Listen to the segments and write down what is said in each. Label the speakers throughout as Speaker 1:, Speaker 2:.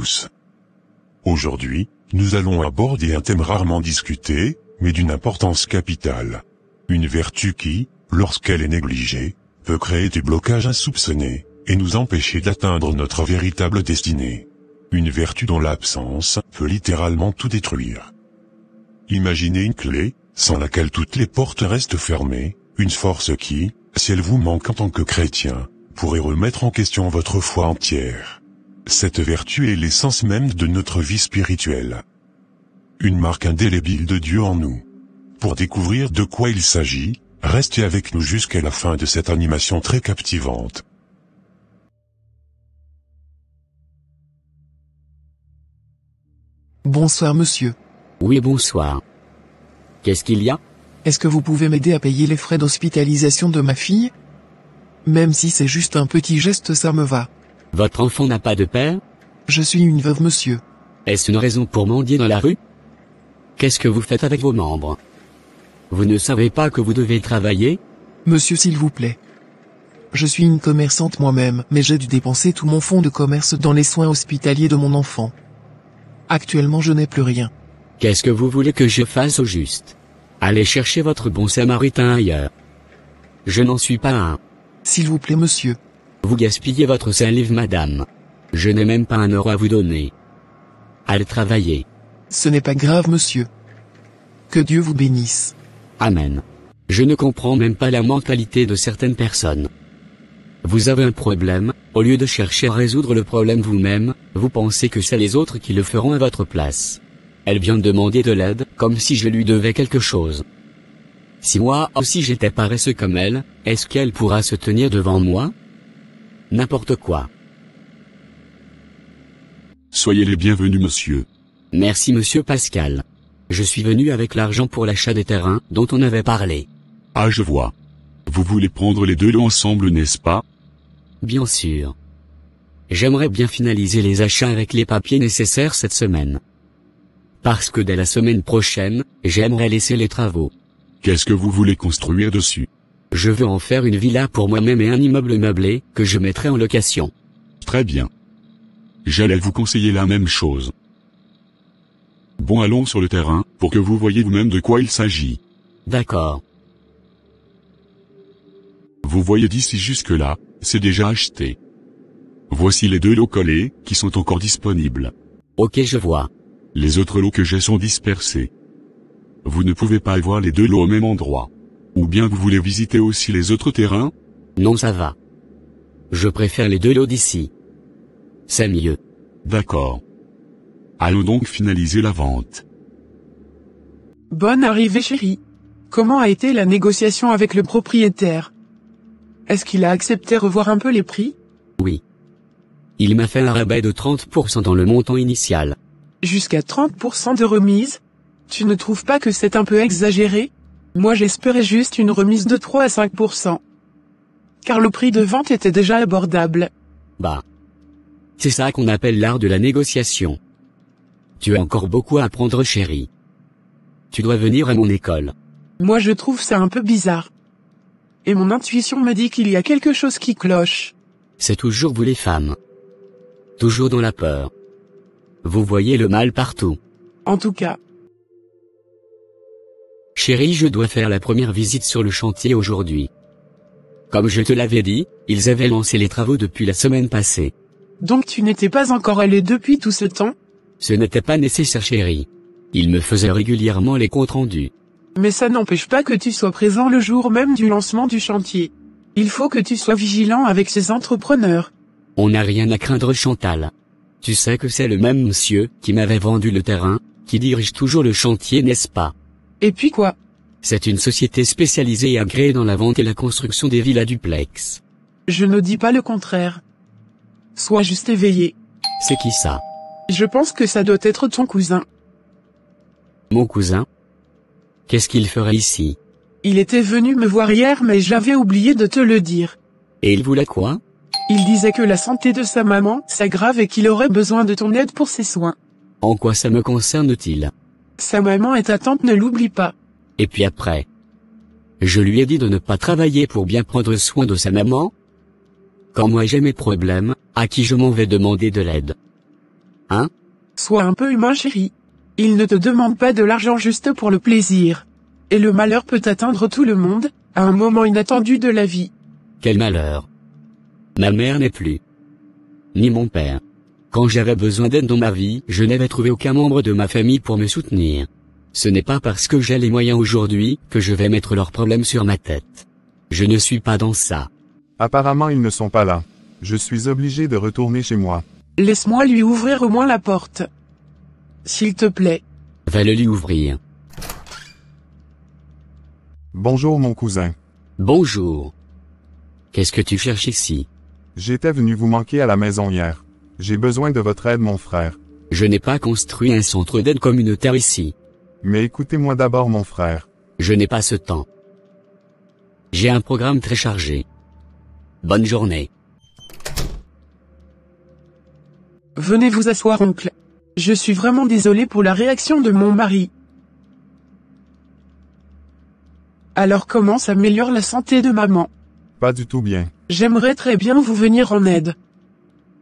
Speaker 1: tous. Aujourd'hui, nous allons aborder un thème rarement discuté, mais d'une importance capitale. Une vertu qui, lorsqu'elle est négligée, peut créer des blocages insoupçonnés, et nous empêcher d'atteindre notre véritable destinée. Une vertu dont l'absence peut littéralement tout détruire. Imaginez une clé, sans laquelle toutes les portes restent fermées, une force qui, si elle vous manque en tant que chrétien, pourrait remettre en question votre foi entière. Cette vertu est l'essence même de notre vie spirituelle. Une marque indélébile de Dieu en nous. Pour découvrir de quoi il s'agit, restez avec nous jusqu'à la fin de cette animation très captivante.
Speaker 2: Bonsoir monsieur.
Speaker 3: Oui, bonsoir. Qu'est-ce qu'il y a?
Speaker 2: Est-ce que vous pouvez m'aider à payer les frais d'hospitalisation de ma fille? Même si c'est juste un petit geste, ça me va.
Speaker 3: Votre enfant n'a pas de père?
Speaker 2: Je suis une veuve monsieur.
Speaker 3: Est-ce une raison pour mendier dans la rue? Qu'est-ce que vous faites avec vos membres? Vous ne savez pas que vous devez travailler?
Speaker 2: Monsieur s'il vous plaît. Je suis une commerçante moi-même, mais j'ai dû dépenser tout mon fonds de commerce dans les soins hospitaliers de mon enfant. Actuellement je n'ai plus rien.
Speaker 3: Qu'est-ce que vous voulez que je fasse au juste? Allez chercher votre bon samaritain ailleurs. Je n'en suis pas un.
Speaker 2: S'il vous plaît monsieur.
Speaker 3: Vous gaspillez votre salive madame. Je n'ai même pas 1 euro à vous donner. Allez travailler.
Speaker 2: Ce n'est pas grave monsieur. Que Dieu vous bénisse.
Speaker 3: Amen. Je ne comprends même pas la mentalité de certaines personnes. Vous avez un problème, au lieu de chercher à résoudre le problème vous-même, vous pensez que c'est les autres qui le feront à votre place. Elle vient de demander de l'aide, comme si je lui devais quelque chose. Si moi aussi j'étais paresseux comme elle, est-ce qu'elle pourra se tenir devant moi? N'importe quoi.
Speaker 4: Soyez les bienvenus monsieur.
Speaker 3: Merci monsieur Pascal. Je suis venu avec l'argent pour l'achat des terrains, dont on avait parlé.
Speaker 4: Ah je vois. Vous voulez prendre les deux lots ensemble n'est-ce pas?
Speaker 3: Bien sûr. J'aimerais bien finaliser les achats avec les papiers nécessaires cette semaine. Parce que dès la semaine prochaine, j'aimerais laisser les travaux.
Speaker 4: Qu'est-ce que vous voulez construire dessus?
Speaker 3: Je veux en faire une villa pour moi-même et un immeuble meublé, que je mettrai en location.
Speaker 4: Très bien. J'allais vous conseiller la même chose. Bon allons sur le terrain, pour que vous voyez vous-même de quoi il s'agit.
Speaker 3: D'accord.
Speaker 4: Vous voyez d'ici jusque-là, c'est déjà acheté. Voici les 2 lots collés, qui sont encore disponibles.
Speaker 3: Ok je vois.
Speaker 4: Les autres lots que j'ai sont dispersés. Vous ne pouvez pas avoir les 2 lots au même endroit. Ou bien vous voulez visiter aussi les autres terrains?
Speaker 3: Non ça va. Je préfère les 2 lots d'ici. C'est mieux.
Speaker 4: D'accord. Allons donc finaliser la vente.
Speaker 5: Bonne arrivée chérie. Comment a été la négociation avec le propriétaire? Est-ce qu'il a accepté revoir un peu les prix?
Speaker 3: Oui. Il m'a fait un rabais de 30% dans le montant initial.
Speaker 5: Jusqu'à 30% de remise? Tu ne trouves pas que c'est un peu exagéré? Moi j'espérais juste une remise de 3 à 5%. Car le prix de vente était déjà abordable.
Speaker 3: Bah. C'est ça qu'on appelle l'art de la négociation. Tu as encore beaucoup à apprendre chérie. Tu dois venir à mon école.
Speaker 5: Moi je trouve ça un peu bizarre. Et mon intuition me dit qu'il y a quelque chose qui cloche.
Speaker 3: C'est toujours vous les femmes. Toujours dans la peur. Vous voyez le mal partout.
Speaker 5: En tout cas.
Speaker 3: Chérie, je dois faire la première visite sur le chantier aujourd'hui. Comme je te l'avais dit, ils avaient lancé les travaux depuis la semaine passée.
Speaker 5: Donc tu n'étais pas encore allé depuis tout ce temps?
Speaker 3: Ce n'était pas nécessaire chérie. Ils me faisaient régulièrement les comptes rendus.
Speaker 5: Mais ça n'empêche pas que tu sois présent le jour même du lancement du chantier. Il faut que tu sois vigilant avec ces entrepreneurs.
Speaker 3: On n'a rien à craindre Chantal. Tu sais que c'est le même monsieur qui m'avait vendu le terrain, qui dirige toujours le chantier n'est-ce pas?
Speaker 5: Et puis quoi?
Speaker 3: C'est une société spécialisée et agréée dans la vente et la construction des villas duplex.
Speaker 5: Je ne dis pas le contraire. Sois juste éveillé.
Speaker 3: C'est qui ça?
Speaker 5: Je pense que ça doit être ton cousin.
Speaker 3: Mon cousin? Qu'est-ce qu'il ferait ici?
Speaker 5: Il était venu me voir hier mais j'avais oublié de te le dire.
Speaker 3: Et il voulait quoi?
Speaker 5: Il disait que la santé de sa maman s'aggrave et qu'il aurait besoin de ton aide pour ses soins.
Speaker 3: En quoi ça me concerne-t-il?
Speaker 5: Sa maman et ta tante ne l'oublient pas.
Speaker 3: Et puis après? Je lui ai dit de ne pas travailler pour bien prendre soin de sa maman? Quand moi j'ai mes problèmes, à qui je m'en vais demander de l'aide? Hein?
Speaker 5: Sois un peu humain, chérie. Il ne te demande pas de l'argent juste pour le plaisir. Et le malheur peut atteindre tout le monde, à un moment inattendu de la vie.
Speaker 3: Quel malheur. Ma mère n'est plus. Ni mon père. Quand j'avais besoin d'aide dans ma vie, je n'avais trouvé aucun membre de ma famille pour me soutenir. Ce n'est pas parce que j'ai les moyens aujourd'hui que je vais mettre leurs problèmes sur ma tête. Je ne suis pas dans ça.
Speaker 6: Apparemment ils ne sont pas là. Je suis obligé de retourner chez moi.
Speaker 5: Laisse-moi lui ouvrir au moins la porte. S'il te plaît.
Speaker 3: Va le lui ouvrir.
Speaker 6: Bonjour mon cousin.
Speaker 3: Bonjour. Qu'est-ce que tu cherches ici?
Speaker 6: J'étais venu vous manquer à la maison hier. J'ai besoin de votre aide mon frère.
Speaker 3: Je n'ai pas construit un centre d'aide communautaire ici.
Speaker 6: Mais écoutez-moi d'abord mon frère.
Speaker 3: Je n'ai pas ce temps. J'ai un programme très chargé. Bonne journée.
Speaker 5: Venez vous asseoir, oncle. Je suis vraiment désolé pour la réaction de mon mari. Alors comment s'améliore la santé de maman?
Speaker 6: Pas du tout bien.
Speaker 5: J'aimerais très bien vous venir en aide.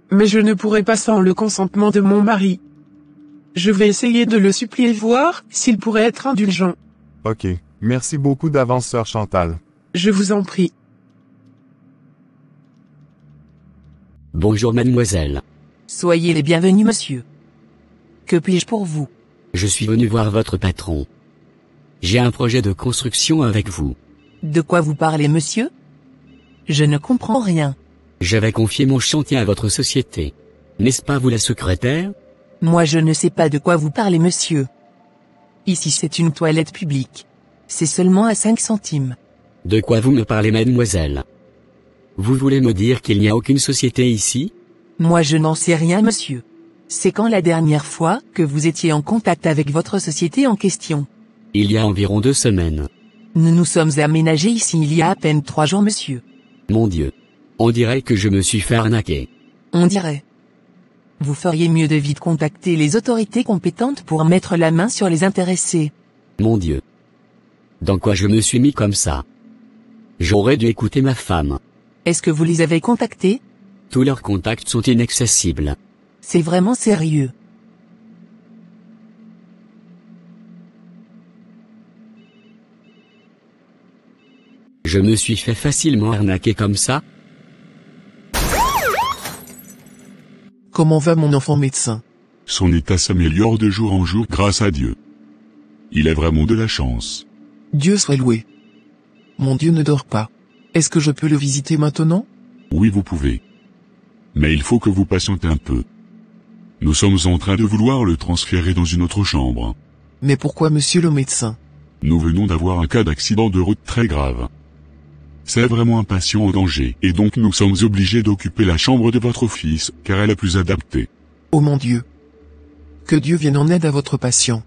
Speaker 5: Mais je ne pourrai pas sans le consentement de mon mari. Je vais essayer de le supplier voir s'il pourrait être indulgent.
Speaker 6: Ok. Merci beaucoup d'avance sœur Chantal.
Speaker 5: Je vous en prie.
Speaker 3: Bonjour mademoiselle.
Speaker 7: Soyez les bienvenus monsieur. Que puis-je pour vous?
Speaker 3: Je suis venu voir votre patron. J'ai un projet de construction avec vous.
Speaker 7: De quoi vous parlez monsieur? Je ne comprends rien.
Speaker 3: J'avais confié mon chantier à votre société. N'est-ce pas vous la secrétaire?
Speaker 7: Moi je ne sais pas de quoi vous parlez monsieur. Ici c'est une toilette publique. C'est seulement à 5 centimes.
Speaker 3: De quoi vous me parlez mademoiselle? Vous voulez me dire qu'il n'y a aucune société ici?
Speaker 7: Moi je n'en sais rien monsieur. C'est quand la dernière fois que vous étiez en contact avec votre société en question?
Speaker 3: Il y a environ 2 semaines.
Speaker 7: Nous nous sommes aménagés ici il y a à peine 3 jours monsieur.
Speaker 3: Mon Dieu. On dirait que je me suis fait arnaquer.
Speaker 7: On dirait. Vous feriez mieux de vite contacter les autorités compétentes pour mettre la main sur les intéressés.
Speaker 3: Mon Dieu. Dans quoi je me suis mis comme ça? J'aurais dû écouter ma femme.
Speaker 7: Est-ce que vous les avez contactés?
Speaker 3: Tous leurs contacts sont inaccessibles.
Speaker 7: C'est vraiment sérieux.
Speaker 3: Je me suis fait facilement arnaquer comme ça?
Speaker 2: Comment va mon enfant médecin?
Speaker 4: Son état s'améliore de jour en jour grâce à Dieu. Il a vraiment de la chance.
Speaker 2: Dieu soit loué. Mon Dieu ne dort pas. Est-ce que je peux le visiter maintenant?
Speaker 4: Oui vous pouvez. Mais il faut que vous patientez un peu. Nous sommes en train de vouloir le transférer dans une autre chambre.
Speaker 2: Mais pourquoi monsieur le médecin?
Speaker 4: Nous venons d'avoir un cas d'accident de route très grave. C'est vraiment un patient en danger, et donc nous sommes obligés d'occuper la chambre de votre fils, car elle est plus adaptée.
Speaker 2: Oh mon Dieu. Que Dieu vienne en aide à votre patient.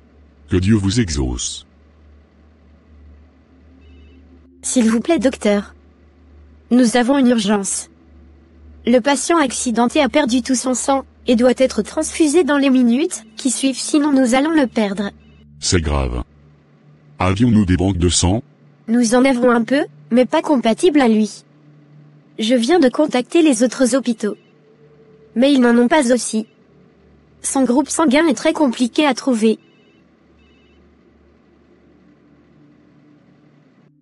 Speaker 4: Que Dieu vous exauce.
Speaker 8: S'il vous plaît, docteur. Nous avons une urgence. Le patient accidenté a perdu tout son sang, et doit être transfusé dans les minutes qui suivent, sinon nous allons le perdre.
Speaker 4: C'est grave. Avions-nous des banques de sang?
Speaker 8: Nous en avons un peu, mais pas compatibles à lui. Je viens de contacter les autres hôpitaux. Mais ils n'en ont pas aussi. Son groupe sanguin est très compliqué à trouver.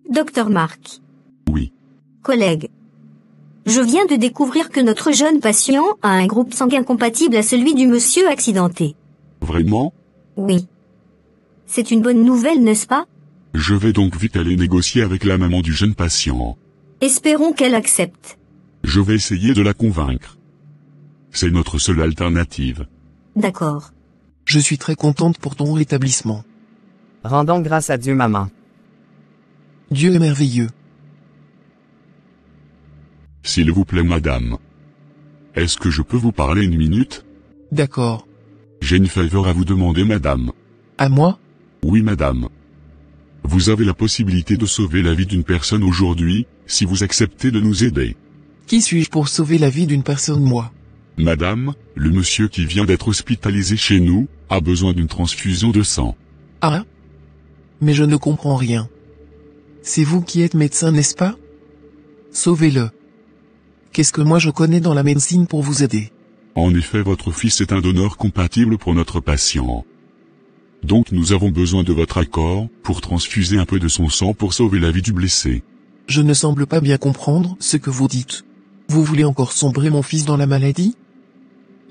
Speaker 9: Docteur Marc.
Speaker 4: Oui.
Speaker 9: Collègue. Je viens de découvrir que notre jeune patient a un groupe sanguin compatible à celui du monsieur accidenté.
Speaker 4: Vraiment?
Speaker 9: Oui. C'est une bonne nouvelle, n'est-ce pas?
Speaker 4: Je vais donc vite aller négocier avec la maman du jeune patient.
Speaker 9: Espérons qu'elle accepte.
Speaker 4: Je vais essayer de la convaincre. C'est notre seule alternative.
Speaker 9: D'accord.
Speaker 2: Je suis très contente pour ton rétablissement.
Speaker 10: Rendons grâce à Dieu maman.
Speaker 2: Dieu est merveilleux.
Speaker 4: S'il vous plaît madame. Est-ce que je peux vous parler une minute?
Speaker 2: D'accord.
Speaker 4: J'ai une faveur à vous demander madame.
Speaker 2: À moi?
Speaker 4: Oui madame. Vous avez la possibilité de sauver la vie d'une personne aujourd'hui, si vous acceptez de nous aider.
Speaker 2: Qui suis-je pour sauver la vie d'une personne moi?
Speaker 4: Madame, le monsieur qui vient d'être hospitalisé chez nous, a besoin d'une transfusion de sang.
Speaker 2: Ah? Mais je ne comprends rien. C'est vous qui êtes médecin, n'est-ce pas? Sauvez-le. Qu'est-ce que moi je connais dans la médecine pour vous aider?
Speaker 4: En effet, votre fils est un donneur compatible pour notre patient. Donc nous avons besoin de votre accord pour transfuser un peu de son sang pour sauver la vie du blessé.
Speaker 2: Je ne semble pas bien comprendre ce que vous dites. Vous voulez encore sombrer mon fils dans la maladie?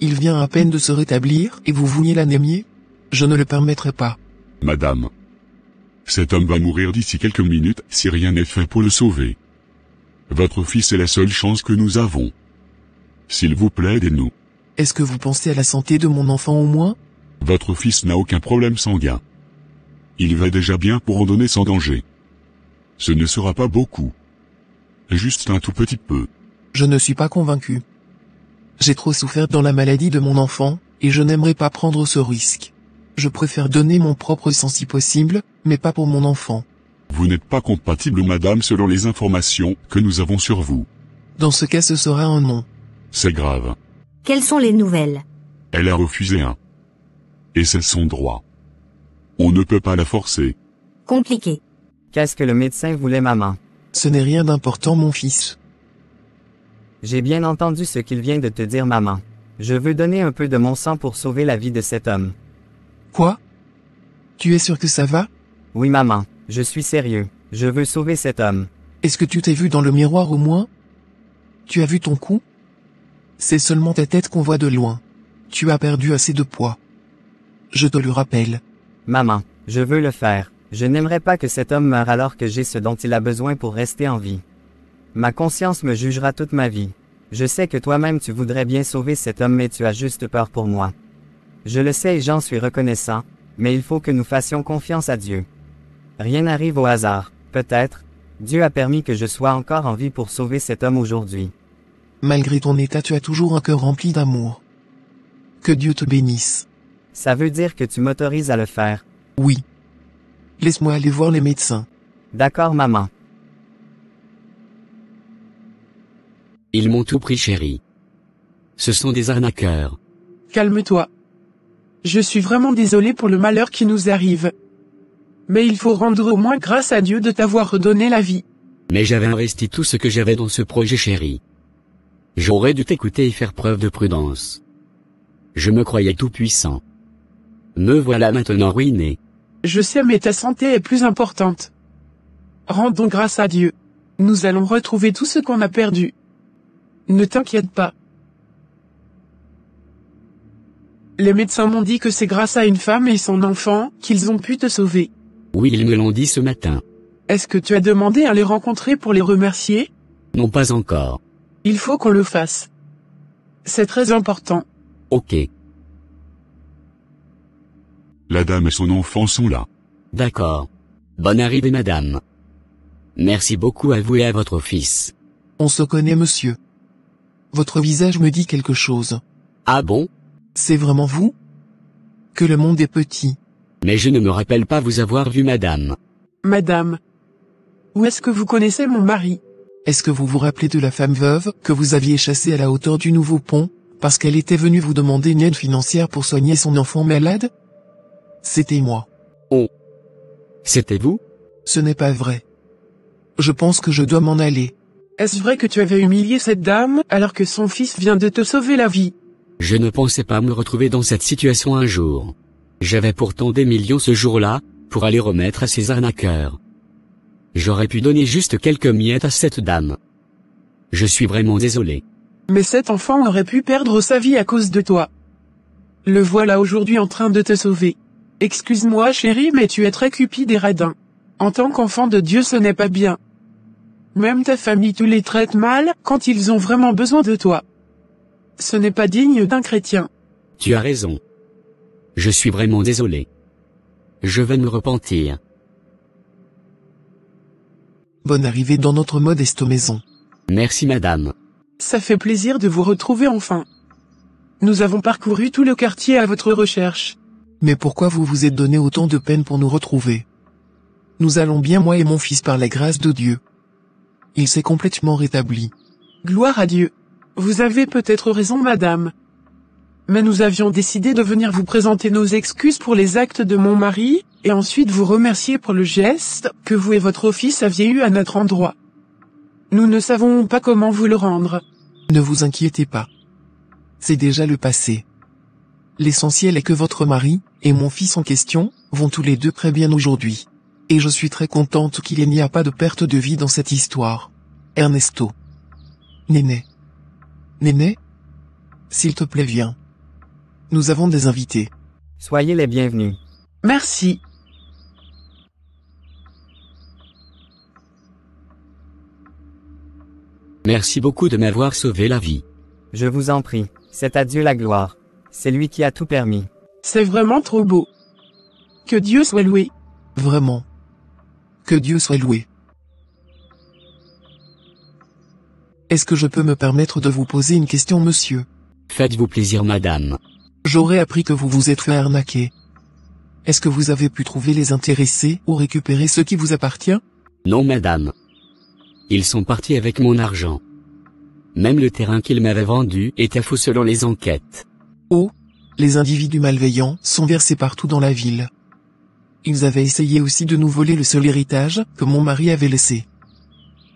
Speaker 2: Il vient à peine de se rétablir et vous vouliez l'anémier? Je ne le permettrai pas.
Speaker 4: Madame, cet homme va mourir d'ici quelques minutes si rien n'est fait pour le sauver. Votre fils est la seule chance que nous avons. S'il vous plaît, aidez-nous.
Speaker 2: Est-ce que vous pensez à la santé de mon enfant au moins?
Speaker 4: Votre fils n'a aucun problème sanguin. Il va déjà bien pour en donner sans danger. Ce ne sera pas beaucoup. Juste un tout petit peu.
Speaker 2: Je ne suis pas convaincu. J'ai trop souffert dans la maladie de mon enfant, et je n'aimerais pas prendre ce risque. Je préfère donner mon propre sang si possible, mais pas pour mon enfant.
Speaker 4: Vous n'êtes pas compatible, madame, selon les informations que nous avons sur vous.
Speaker 2: Dans ce cas, ce sera un non.
Speaker 4: C'est grave.
Speaker 9: Quelles sont les nouvelles?
Speaker 4: Elle a refusé un. Et c'est son droit. On ne peut pas la forcer.
Speaker 9: Compliqué.
Speaker 10: Qu'est-ce que le médecin voulait, maman?
Speaker 2: Ce n'est rien d'important, mon fils.
Speaker 10: J'ai bien entendu ce qu'il vient de te dire, maman. Je veux donner un peu de mon sang pour sauver la vie de cet homme.
Speaker 2: Quoi? Tu es sûr que ça va?
Speaker 10: Oui, maman, je suis sérieux. Je veux sauver cet homme.
Speaker 2: Est-ce que tu t'es vu dans le miroir au moins? Tu as vu ton cou? C'est seulement ta tête qu'on voit de loin. Tu as perdu assez de poids. Je te le rappelle.
Speaker 10: Maman, je veux le faire. Je n'aimerais pas que cet homme meure alors que j'ai ce dont il a besoin pour rester en vie. Ma conscience me jugera toute ma vie. Je sais que toi-même tu voudrais bien sauver cet homme, mais tu as juste peur pour moi. Je le sais et j'en suis reconnaissant, mais il faut que nous fassions confiance à Dieu. Rien n'arrive au hasard. Peut-être, Dieu a permis que je sois encore en vie pour sauver cet homme aujourd'hui.
Speaker 2: Malgré ton état, tu as toujours un cœur rempli d'amour. Que Dieu te bénisse.
Speaker 10: Ça veut dire que tu m'autorises à le faire.
Speaker 2: Oui. Laisse-moi aller voir les médecins.
Speaker 10: D'accord, maman.
Speaker 3: Ils m'ont tout pris, chérie. Ce sont des arnaqueurs.
Speaker 5: Calme-toi. Je suis vraiment désolé pour le malheur qui nous arrive. Mais il faut rendre au moins grâce à Dieu de t'avoir redonné la vie.
Speaker 3: Mais j'avais investi tout ce que j'avais dans ce projet, chérie. J'aurais dû t'écouter et faire preuve de prudence. Je me croyais tout puissant. Me voilà maintenant ruiné.
Speaker 5: Je sais, mais ta santé est plus importante. Rendons grâce à Dieu. Nous allons retrouver tout ce qu'on a perdu. Ne t'inquiète pas. Les médecins m'ont dit que c'est grâce à une femme et son enfant qu'ils ont pu te sauver.
Speaker 3: Oui, ils me l'ont dit ce matin.
Speaker 5: Est-ce que tu as demandé à les rencontrer pour les remercier?
Speaker 3: Non, pas encore.
Speaker 5: Il faut qu'on le fasse. C'est très important.
Speaker 3: Ok.
Speaker 4: La dame et son enfant sont là.
Speaker 3: D'accord. Bonne arrivée, madame. Merci beaucoup à vous et à votre fils.
Speaker 2: On se connaît, monsieur. Votre visage me dit quelque chose.
Speaker 3: Ah bon?
Speaker 2: C'est vraiment vous? Que le monde est petit.
Speaker 3: Mais je ne me rappelle pas vous avoir vu, madame.
Speaker 5: Madame. Où est-ce que vous connaissez mon mari?
Speaker 2: Est-ce que vous vous rappelez de la femme veuve que vous aviez chassée à la hauteur du nouveau pont, parce qu'elle était venue vous demander une aide financière pour soigner son enfant malade? C'était moi.
Speaker 3: Oh. C'était vous?
Speaker 2: Ce n'est pas vrai. Je pense que je dois m'en aller.
Speaker 5: Est-ce vrai que tu avais humilié cette dame alors que son fils vient de te sauver la vie?
Speaker 3: Je ne pensais pas me retrouver dans cette situation un jour. J'avais pourtant des millions ce jour-là, pour aller remettre à ces arnaqueurs. J'aurais pu donner juste quelques miettes à cette dame. Je suis vraiment désolé.
Speaker 5: Mais cet enfant aurait pu perdre sa vie à cause de toi. Le voilà aujourd'hui en train de te sauver. Excuse-moi chérie, mais tu es très cupide et radin. En tant qu'enfant de Dieu, ce n'est pas bien. Même ta famille te les traite mal quand ils ont vraiment besoin de toi. Ce n'est pas digne d'un chrétien.
Speaker 3: Tu as raison. Je suis vraiment désolé. Je vais me repentir.
Speaker 2: Bonne arrivée dans notre modeste maison.
Speaker 3: Merci madame.
Speaker 5: Ça fait plaisir de vous retrouver enfin. Nous avons parcouru tout le quartier à votre recherche.
Speaker 2: Mais pourquoi vous vous êtes donné autant de peine pour nous retrouver? Nous allons bien, moi et mon fils, par la grâce de Dieu. Il s'est complètement rétabli.
Speaker 5: Gloire à Dieu. Vous avez peut-être raison, madame. Mais nous avions décidé de venir vous présenter nos excuses pour les actes de mon mari, et ensuite vous remercier pour le geste que vous et votre fils aviez eu à notre endroit. Nous ne savons pas comment vous le rendre.
Speaker 2: Ne vous inquiétez pas. c'est déjà le passé. L'essentiel est que votre mari, et mon fils en question, vont tous les deux très bien aujourd'hui. Et je suis très contente qu'il n'y a pas de perte de vie dans cette histoire. Ernesto. Néné. Néné? S'il te plaît, viens. Nous avons des invités.
Speaker 10: Soyez les bienvenus.
Speaker 5: Merci.
Speaker 3: Merci beaucoup de m'avoir sauvé la vie.
Speaker 10: Je vous en prie, c'est à Dieu la gloire. C'est lui qui a tout permis.
Speaker 5: C'est vraiment trop beau. Que Dieu soit loué.
Speaker 2: Vraiment. Que Dieu soit loué. Est-ce que je peux me permettre de vous poser une question, monsieur?
Speaker 3: Faites-vous plaisir, madame.
Speaker 2: J'aurais appris que vous vous êtes fait arnaquer. Est-ce que vous avez pu trouver les intéressés ou récupérer ce qui vous appartient?
Speaker 3: Non, madame. Ils sont partis avec mon argent. Même le terrain qu'ils m'avaient vendu était faux selon les enquêtes.
Speaker 2: Oh, les individus malveillants sont versés partout dans la ville. Ils avaient essayé aussi de nous voler le seul héritage que mon mari avait laissé.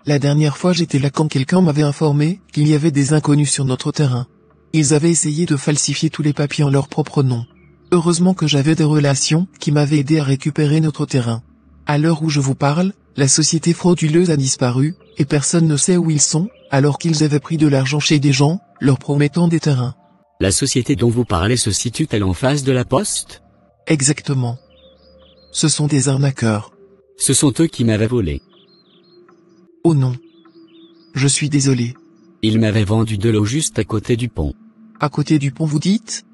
Speaker 2: La dernière fois j'étais là quand quelqu'un m'avait informé qu'il y avait des inconnus sur notre terrain. Ils avaient essayé de falsifier tous les papiers en leur propre nom. Heureusement que j'avais des relations qui m'avaient aidé à récupérer notre terrain. À l'heure où je vous parle, la société frauduleuse a disparu, et personne ne sait où ils sont, alors qu'ils avaient pris de l'argent chez des gens, leur promettant des terrains.
Speaker 3: La société dont vous parlez se situe-t-elle en face de la poste?
Speaker 2: Exactement. Ce sont des arnaqueurs.
Speaker 3: Ce sont eux qui m'avaient volé.
Speaker 2: Oh non. Je suis désolé.
Speaker 3: Ils m'avaient vendu de l'eau juste à côté du pont.
Speaker 2: À côté du pont vous dites?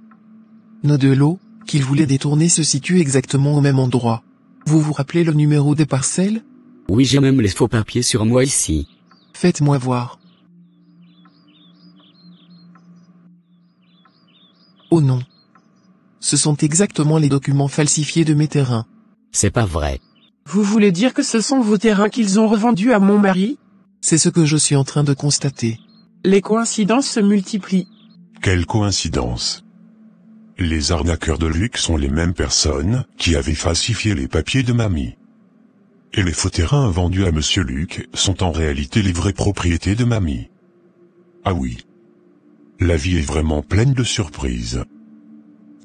Speaker 2: Nos de l'eau, qu'ils voulaient détourner se situent exactement au même endroit. Vous vous rappelez le numéro des parcelles?
Speaker 3: Oui, j'ai même les faux papiers sur moi ici.
Speaker 2: Faites-moi voir. Oh non. Ce sont exactement les documents falsifiés de mes terrains.
Speaker 3: C'est pas vrai.
Speaker 5: Vous voulez dire que ce sont vos terrains qu'ils ont revendus à mon mari?
Speaker 2: C'est ce que je suis en train de constater.
Speaker 5: Les coïncidences se multiplient.
Speaker 1: Quelle coïncidence. Les arnaqueurs de Luc sont les mêmes personnes qui avaient falsifié les papiers de mamie. Et les faux terrains vendus à monsieur Luc sont en réalité les vraies propriétés de mamie. Ah oui. La vie est vraiment pleine de surprises.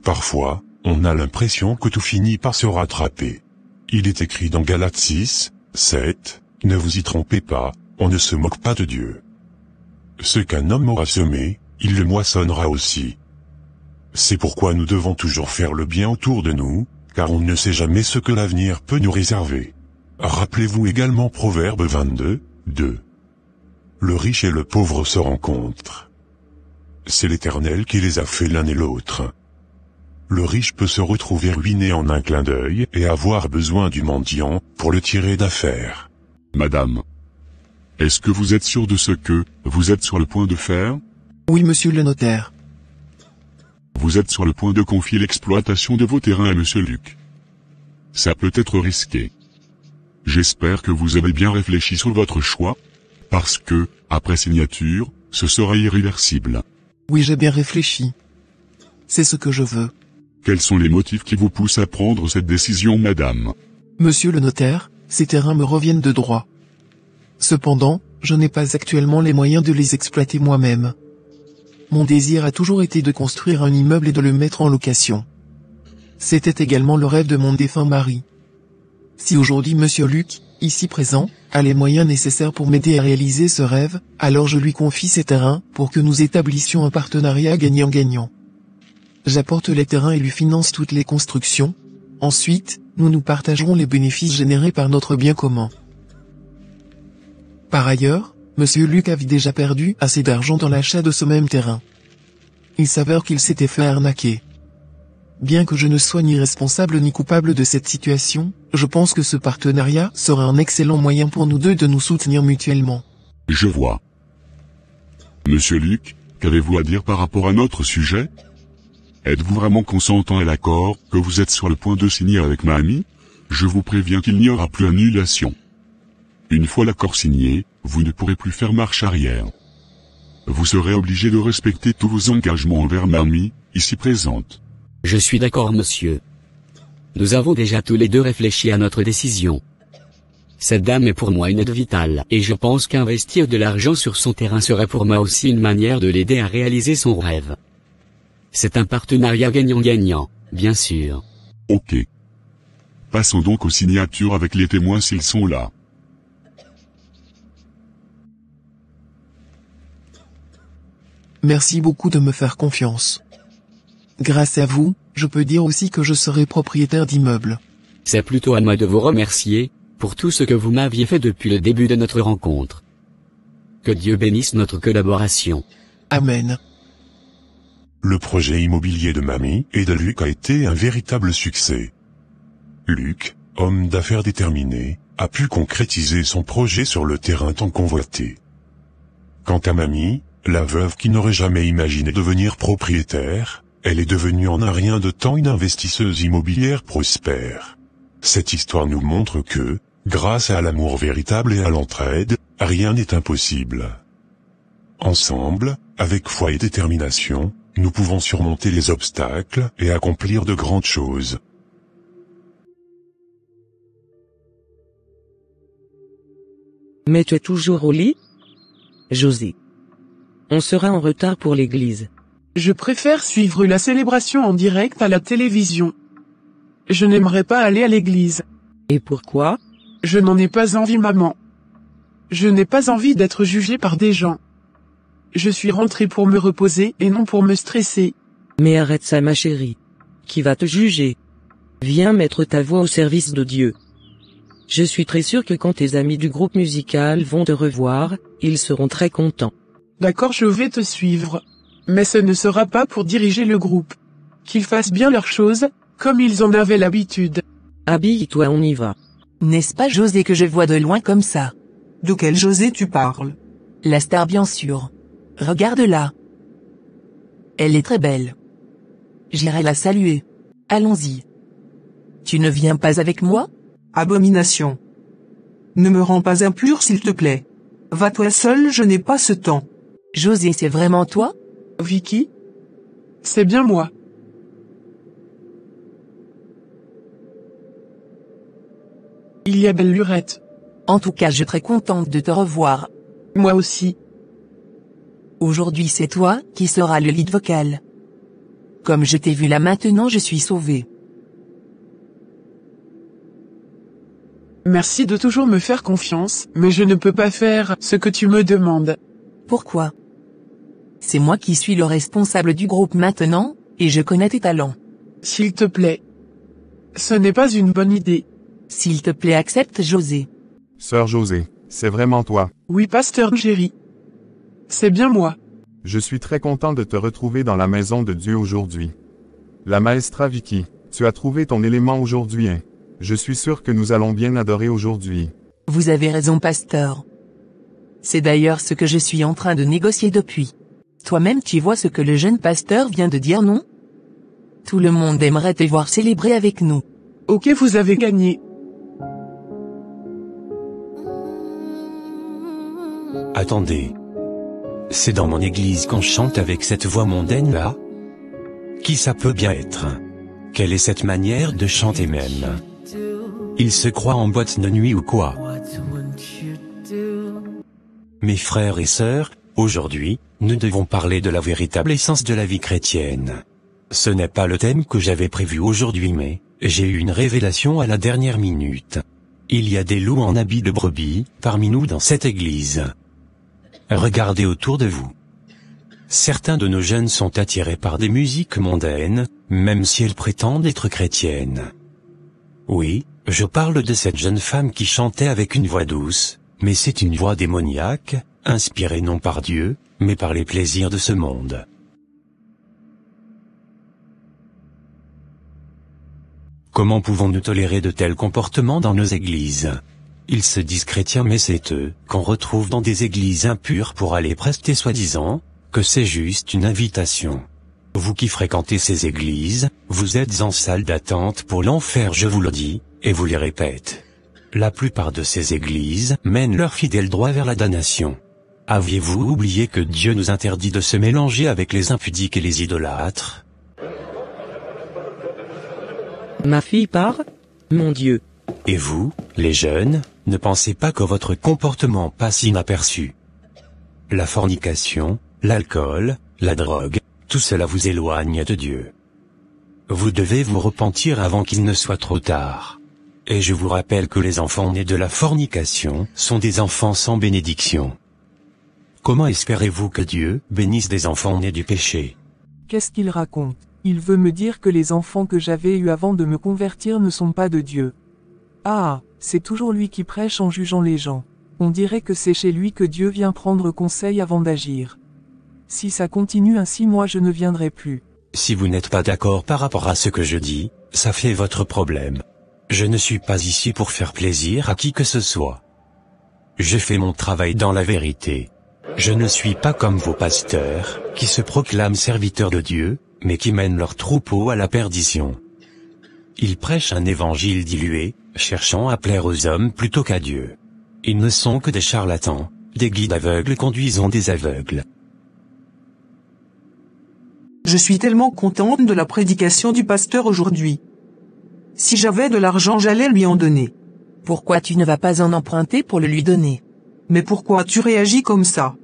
Speaker 1: Parfois, on a l'impression que tout finit par se rattraper. Il est écrit dans Galates 6, 7, ne vous y trompez pas, on ne se moque pas de Dieu. Ce qu'un homme aura semé, il le moissonnera aussi. C'est pourquoi nous devons toujours faire le bien autour de nous, car on ne sait jamais ce que l'avenir peut nous réserver. Rappelez-vous également Proverbe 22, 2. Le riche et le pauvre se rencontrent. C'est l'Éternel qui les a fait l'un et l'autre. Le riche peut se retrouver ruiné en un clin d'œil et avoir besoin du mendiant pour le tirer d'affaire.
Speaker 4: Madame, est-ce que vous êtes sûr de ce que vous êtes sur le point de faire?
Speaker 2: Oui, monsieur le notaire.
Speaker 4: Vous êtes sur le point de confier l'exploitation de vos terrains à monsieur Luc. Ça peut être risqué. J'espère que vous avez bien réfléchi sur votre choix, parce que, après signature, ce sera irréversible.
Speaker 2: Oui, j'ai bien réfléchi. C'est ce que je veux.
Speaker 4: Quels sont les motifs qui vous poussent à prendre cette décision, madame?
Speaker 2: Monsieur le notaire, ces terrains me reviennent de droit. Cependant, je n'ai pas actuellement les moyens de les exploiter moi-même. Mon désir a toujours été de construire un immeuble et de le mettre en location. C'était également le rêve de mon défunt mari. Si aujourd'hui monsieur Luc, ici présent, a les moyens nécessaires pour m'aider à réaliser ce rêve, alors je lui confie ces terrains pour que nous établissions un partenariat gagnant-gagnant. J'apporte les terrains et lui finance toutes les constructions. Ensuite, nous nous partagerons les bénéfices générés par notre bien commun. Par ailleurs, monsieur Luc avait déjà perdu assez d'argent dans l'achat de ce même terrain. Il s'avère qu'il s'était fait arnaquer. Bien que je ne sois ni responsable ni coupable de cette situation, je pense que ce partenariat sera un excellent moyen pour nous deux de nous soutenir mutuellement.
Speaker 4: Je vois. Monsieur Luc, qu'avez-vous à dire par rapport à notre sujet? Êtes-vous vraiment consentant à l'accord que vous êtes sur le point de signer avec ma amie? Je vous préviens qu'il n'y aura plus annulation. Une fois l'accord signé, vous ne pourrez plus faire marche arrière. Vous serez obligé de respecter tous vos engagements envers ma amie, ici présente.
Speaker 3: Je suis d'accord, monsieur. Nous avons déjà tous les deux réfléchi à notre décision. Cette dame est pour moi une aide vitale, et je pense qu'investir de l'argent sur son terrain serait pour moi aussi une manière de l'aider à réaliser son rêve. C'est un partenariat gagnant-gagnant, bien sûr.
Speaker 4: Ok. Passons donc aux signatures avec les témoins s'ils sont là.
Speaker 2: Merci beaucoup de me faire confiance. Grâce à vous, je peux dire aussi que je serai propriétaire d'immeubles.
Speaker 3: C'est plutôt à moi de vous remercier, pour tout ce que vous m'aviez fait depuis le début de notre rencontre. Que Dieu bénisse notre collaboration.
Speaker 2: Amen.
Speaker 1: Le projet immobilier de Mamie et de Luc a été un véritable succès. Luc, homme d'affaires déterminé, a pu concrétiser son projet sur le terrain tant convoité. Quant à Mamie, la veuve qui n'aurait jamais imaginé devenir propriétaire, elle est devenue en un rien de temps une investisseuse immobilière prospère. Cette histoire nous montre que, grâce à l'amour véritable et à l'entraide, rien n'est impossible. Ensemble, avec foi et détermination, nous pouvons surmonter les obstacles et accomplir de grandes choses.
Speaker 11: Mais tu es toujours au lit? José. On sera en retard pour l'église.
Speaker 5: Je préfère suivre la célébration en direct à la télévision. Je n'aimerais pas aller à l'église.
Speaker 11: Et pourquoi?
Speaker 5: Je n'en ai pas envie, maman. Je n'ai pas envie d'être jugée par des gens. Je suis rentrée pour me reposer et non pour me stresser.
Speaker 11: Mais arrête ça, ma chérie. Qui va te juger? Viens mettre ta voix au service de Dieu. Je suis très sûre que quand tes amis du groupe musical vont te revoir, ils seront très contents.
Speaker 5: D'accord, je vais te suivre. Mais ce ne sera pas pour diriger le groupe. Qu'ils fassent bien leurs choses, comme ils en avaient l'habitude.
Speaker 11: Habille-toi, on y va.
Speaker 7: N'est-ce pas José que je vois de loin comme ça?
Speaker 12: De quel José tu parles?
Speaker 7: La star bien sûr. Regarde-la. Elle est très belle. J'irai la saluer. Allons-y. Tu ne viens pas avec moi?
Speaker 12: Abomination. Ne me rends pas impur s'il te plaît. Va-toi seul, je n'ai pas ce temps.
Speaker 7: José, c'est vraiment toi?
Speaker 5: Vicky? C'est bien moi. Il y a belle lurette.
Speaker 7: En tout cas, je suis très contente de te revoir.
Speaker 5: Moi aussi.
Speaker 7: Aujourd'hui, c'est toi qui seras le lead vocal. Comme je t'ai vu là maintenant, je suis sauvée.
Speaker 5: Merci de toujours me faire confiance, mais je ne peux pas faire ce que tu me demandes.
Speaker 7: Pourquoi? C'est moi qui suis le responsable du groupe maintenant, et je connais tes talents.
Speaker 5: S'il te plaît. Ce n'est pas une bonne idée.
Speaker 7: S'il te plaît, accepte José.
Speaker 6: Sœur José, c'est vraiment toi.
Speaker 5: Oui, pasteur Jerry. C'est bien moi.
Speaker 6: Je suis très content de te retrouver dans la maison de Dieu aujourd'hui. La maestra Vicky, tu as trouvé ton élément aujourd'hui, hein? Je suis sûr que nous allons bien adorer aujourd'hui.
Speaker 7: Vous avez raison, pasteur. C'est d'ailleurs ce que je suis en train de négocier depuis. Toi-même tu vois ce que le jeune pasteur vient de dire, non? Tout le monde aimerait te voir célébrer avec nous.
Speaker 5: Ok, vous avez gagné.
Speaker 13: Attendez. C'est dans mon église qu'on chante avec cette voix mondaine là? Qui ça peut bien être? Quelle est cette manière de chanter même? Il se croit en boîte de nuit ou quoi? Mes frères et sœurs, aujourd'hui, nous devons parler de la véritable essence de la vie chrétienne. Ce n'est pas le thème que j'avais prévu aujourd'hui, mais j'ai eu une révélation à la dernière minute. Il y a des loups en habits de brebis parmi nous dans cette église. Regardez autour de vous. Certains de nos jeunes sont attirés par des musiques mondaines, même si elles prétendent être chrétiennes. Oui, je parle de cette jeune femme qui chantait avec une voix douce, mais c'est une voix démoniaque, inspirée non par Dieu, mais par les plaisirs de ce monde. Comment pouvons-nous tolérer de tels comportements dans nos églises? Ils se disent chrétiens mais c'est eux qu'on retrouve dans des églises impures pour aller prester soi-disant que c'est juste une invitation. Vous qui fréquentez ces églises, vous êtes en salle d'attente pour l'enfer, je vous le dis, et vous les répète. La plupart de ces églises mènent leurs fidèles droit vers la damnation. Aviez-vous oublié que Dieu nous interdit de se mélanger avec les impudiques et les idolâtres?
Speaker 11: Ma fille part? Mon Dieu.
Speaker 13: Et vous, les jeunes, ne pensez pas que votre comportement passe inaperçu. La fornication, l'alcool, la drogue, tout cela vous éloigne de Dieu. Vous devez vous repentir avant qu'il ne soit trop tard. Et je vous rappelle que les enfants nés de la fornication sont des enfants sans bénédiction. Comment espérez-vous que Dieu bénisse des enfants nés du péché?
Speaker 12: Qu'est-ce qu'il raconte? Il veut me dire que les enfants que j'avais eus avant de me convertir ne sont pas de Dieu. Ah, c'est toujours lui qui prêche en jugeant les gens. On dirait que c'est chez lui que Dieu vient prendre conseil avant d'agir. Si ça continue ainsi, moi je ne viendrai plus.
Speaker 13: Si vous n'êtes pas d'accord par rapport à ce que je dis, ça fait votre problème. Je ne suis pas ici pour faire plaisir à qui que ce soit. Je fais mon travail dans la vérité. Je ne suis pas comme vos pasteurs, qui se proclament serviteurs de Dieu, mais qui mènent leur troupeau à la perdition. Ils prêchent un évangile dilué, cherchant à plaire aux hommes plutôt qu'à Dieu. Ils ne sont que des charlatans, des guides aveugles conduisant des aveugles.
Speaker 12: Je suis tellement contente de la prédication du pasteur aujourd'hui. Si j'avais de l'argent, j'allais lui en donner.
Speaker 7: Pourquoi tu ne vas pas en emprunter pour le lui donner?
Speaker 12: Mais pourquoi tu réagis comme ça?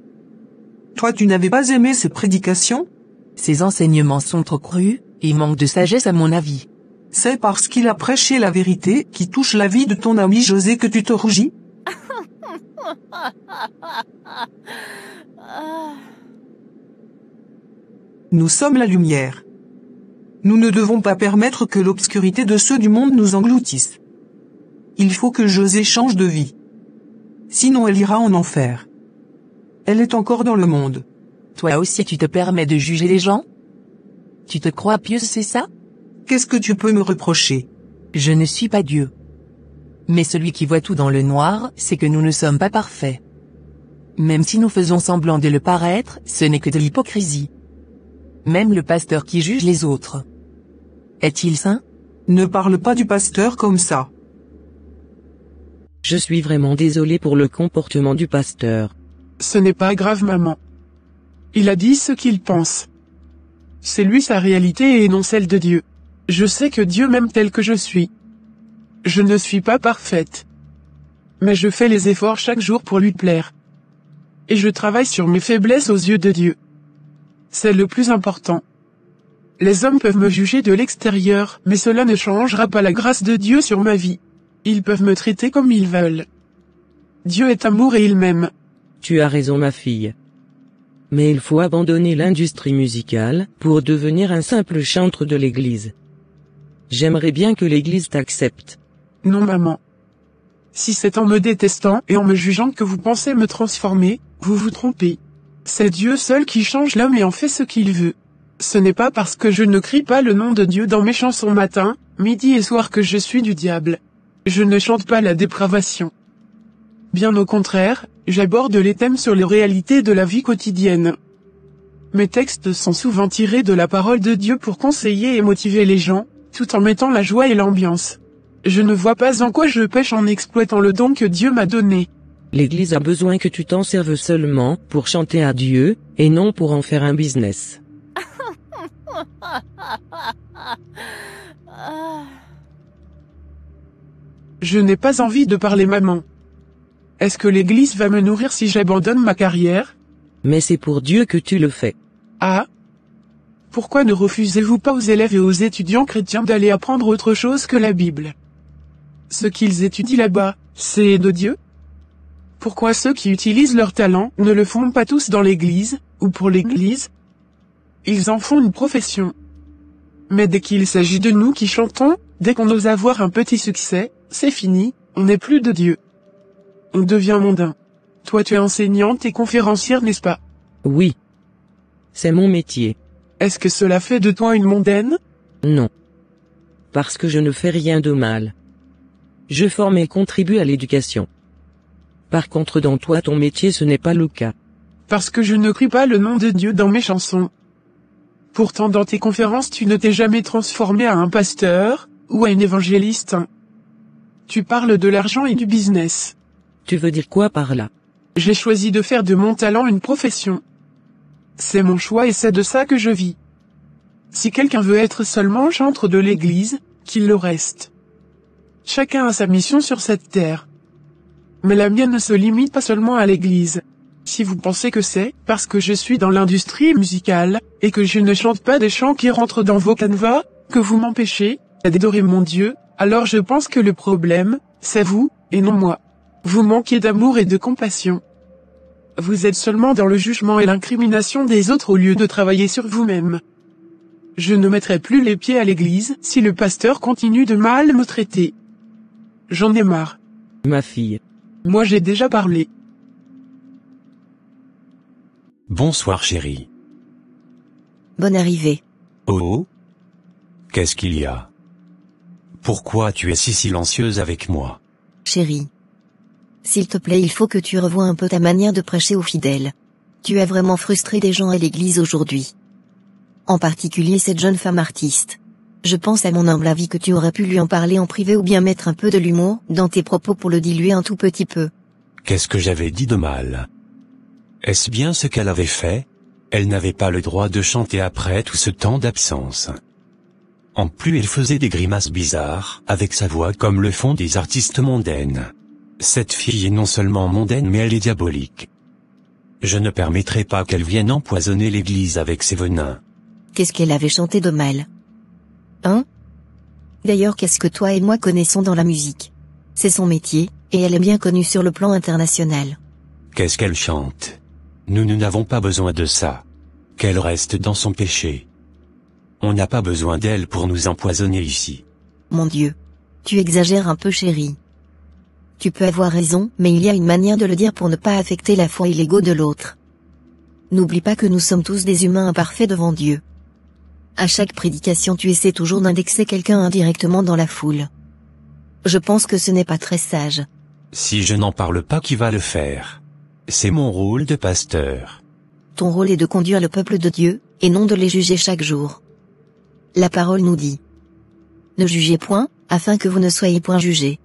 Speaker 12: Toi, tu n'avais pas aimé ces prédications?
Speaker 7: Ces enseignements sont trop crus, et manquent de sagesse à mon avis.
Speaker 12: C'est parce qu'il a prêché la vérité qui touche la vie de ton ami José que tu te rougis? Nous sommes la lumière. Nous ne devons pas permettre que l'obscurité de ceux du monde nous engloutisse. Il faut que José change de vie. Sinon elle ira en enfer. Elle est encore dans le monde.
Speaker 7: Toi aussi tu te permets de juger les gens? Tu te crois pieuse, c'est ça?
Speaker 12: Qu'est-ce que tu peux me reprocher?
Speaker 7: Je ne suis pas Dieu. Mais celui qui voit tout dans le noir, c'est que nous ne sommes pas parfaits. Même si nous faisons semblant de le paraître, ce n'est que de l'hypocrisie. Même le pasteur qui juge les autres. Est-il saint?
Speaker 12: Ne parle pas du pasteur comme ça.
Speaker 11: Je suis vraiment désolé pour le comportement du pasteur.
Speaker 5: Ce n'est pas grave, maman. Il a dit ce qu'il pense. C'est lui sa réalité et non celle de Dieu. Je sais que Dieu m'aime tel que je suis. Je ne suis pas parfaite. Mais je fais les efforts chaque jour pour lui plaire. Et je travaille sur mes faiblesses aux yeux de Dieu. C'est le plus important. Les hommes peuvent me juger de l'extérieur, mais cela ne changera pas la grâce de Dieu sur ma vie. Ils peuvent me traiter comme ils veulent. Dieu est amour et il m'aime.
Speaker 11: Tu as raison, ma fille. Mais il faut abandonner l'industrie musicale pour devenir un simple chantre de l'église. J'aimerais bien que l'église t'accepte.
Speaker 5: Non, maman. Si c'est en me détestant et en me jugeant que vous pensez me transformer, vous vous trompez. C'est Dieu seul qui change l'homme et en fait ce qu'il veut. Ce n'est pas parce que je ne crie pas le nom de Dieu dans mes chansons matin, midi et soir que je suis du diable. Je ne chante pas la dépravation. Bien au contraire, j'aborde les thèmes sur les réalités de la vie quotidienne. Mes textes sont souvent tirés de la parole de Dieu pour conseiller et motiver les gens, tout en mettant la joie et l'ambiance. Je ne vois pas en quoi je pêche en exploitant le don que Dieu m'a donné.
Speaker 11: L'Église a besoin que tu t'en serves seulement pour chanter à Dieu, et non pour en faire un business.
Speaker 5: Je n'ai pas envie de parler, maman. Est-ce que l'Église va me nourrir si j'abandonne ma carrière?
Speaker 11: Mais c'est pour Dieu que tu le fais.
Speaker 5: Ah? Pourquoi ne refusez-vous pas aux élèves et aux étudiants chrétiens d'aller apprendre autre chose que la Bible? Ce qu'ils étudient là-bas, c'est de Dieu? Pourquoi ceux qui utilisent leur talent ne le font pas tous dans l'Église, ou pour l'Église? Ils en font une profession. Mais dès qu'il s'agit de nous qui chantons, dès qu'on ose avoir un petit succès, c'est fini, on n'est plus de Dieu. On devient mondain. Toi tu es enseignante et conférencière, n'est-ce pas?
Speaker 11: Oui. C'est mon métier.
Speaker 5: Est-ce que cela fait de toi une mondaine?
Speaker 11: Non. Parce que je ne fais rien de mal. Je forme et contribue à l'éducation. Par contre, dans toi, ton métier, ce n'est pas le cas.
Speaker 5: Parce que je ne crie pas le nom de Dieu dans mes chansons. Pourtant, dans tes conférences, tu ne t'es jamais transformé à un pasteur, ou à un évangéliste. Tu parles de l'argent et du business.
Speaker 11: Tu veux dire quoi par là?
Speaker 5: J'ai choisi de faire de mon talent une profession. C'est mon choix et c'est de ça que je vis. Si quelqu'un veut être seulement chantre de l'église, qu'il le reste. Chacun a sa mission sur cette terre. Mais la mienne ne se limite pas seulement à l'église. Si vous pensez que c'est parce que je suis dans l'industrie musicale, et que je ne chante pas des chants qui rentrent dans vos canevas, que vous m'empêchez d'adorer mon Dieu, alors je pense que le problème, c'est vous, et non moi. Vous manquez d'amour et de compassion. Vous êtes seulement dans le jugement et l'incrimination des autres au lieu de travailler sur vous-même. Je ne mettrai plus les pieds à l'église si le pasteur continue de mal me traiter. J'en ai marre.
Speaker 11: Ma fille.
Speaker 5: Moi j'ai déjà parlé.
Speaker 13: Bonsoir chérie.
Speaker 14: Bonne arrivée.
Speaker 13: Oh? Qu'est-ce qu'il y a? Pourquoi tu es si silencieuse avec moi?
Speaker 14: Chérie. S'il te plaît, il faut que tu revoies un peu ta manière de prêcher aux fidèles. Tu as vraiment frustré des gens à l'église aujourd'hui. En particulier cette jeune femme artiste. Je pense à mon humble avis que tu aurais pu lui en parler en privé ou bien mettre un peu de l'humour dans tes propos pour le diluer un tout petit peu.
Speaker 13: Qu'est-ce que j'avais dit de mal? Est-ce bien ce qu'elle avait fait? Elle n'avait pas le droit de chanter après tout ce temps d'absence. En plus elle faisait des grimaces bizarres avec sa voix comme le font des artistes mondaines. Cette fille est non seulement mondaine mais elle est diabolique. Je ne permettrai pas qu'elle vienne empoisonner l'église avec ses venins.
Speaker 14: Qu'est-ce qu'elle avait chanté de mal? Hein? D'ailleurs, qu'est-ce que toi et moi connaissons dans la musique? C'est son métier, et elle est bien connue sur le plan international.
Speaker 13: Qu'est-ce qu'elle chante? Nous n'avons pas besoin de ça. Qu'elle reste dans son péché. On n'a pas besoin d'elle pour nous empoisonner ici.
Speaker 14: Mon Dieu. Tu exagères un peu, chérie. Tu peux avoir raison, mais il y a une manière de le dire pour ne pas affecter la foi et l'ego de l'autre. N'oublie pas que nous sommes tous des humains imparfaits devant Dieu. À chaque prédication tu essaies toujours d'indexer quelqu'un indirectement dans la foule. Je pense que ce n'est pas très sage.
Speaker 13: Si je n'en parle pas, qui va le faire? C'est mon rôle de pasteur.
Speaker 14: Ton rôle est de conduire le peuple de Dieu, et non de les juger chaque jour. La parole nous dit: ne jugez point, afin que vous ne soyez point jugés.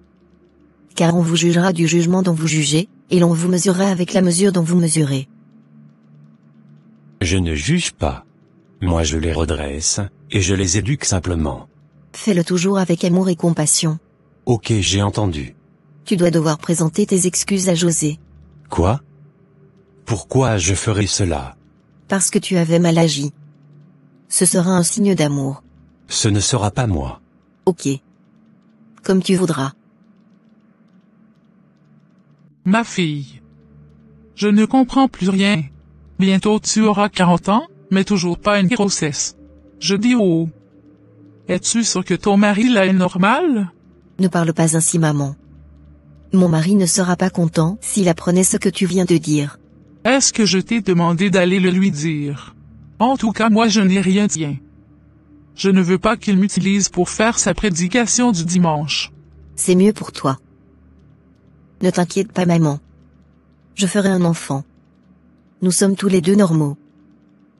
Speaker 14: Car on vous jugera du jugement dont vous jugez, et l'on vous mesurera avec la mesure dont vous mesurez.
Speaker 13: Je ne juge pas. Moi je les redresse, et je les éduque simplement.
Speaker 14: Fais-le toujours avec amour et compassion.
Speaker 13: Ok, j'ai entendu.
Speaker 14: Tu dois devoir présenter tes excuses à José.
Speaker 13: Quoi? Pourquoi je ferai cela?
Speaker 14: Parce que tu avais mal agi. Ce sera un signe d'amour.
Speaker 13: Ce ne sera pas moi.
Speaker 14: Ok. Comme tu voudras.
Speaker 15: Ma fille. Je ne comprends plus rien. Bientôt tu auras 40 ans, mais toujours pas une grossesse. Je dis oh. Es-tu sûr que ton mari là est normal?
Speaker 14: Ne parle pas ainsi, maman. Mon mari ne sera pas content s'il apprenait ce que tu viens de dire.
Speaker 15: Est-ce que je t'ai demandé d'aller le lui dire? En tout cas, moi je n'ai rien dit. Je ne veux pas qu'il m'utilise pour faire sa prédication du dimanche.
Speaker 14: C'est mieux pour toi. Ne t'inquiète pas, maman. Je ferai un enfant. Nous sommes tous les deux normaux.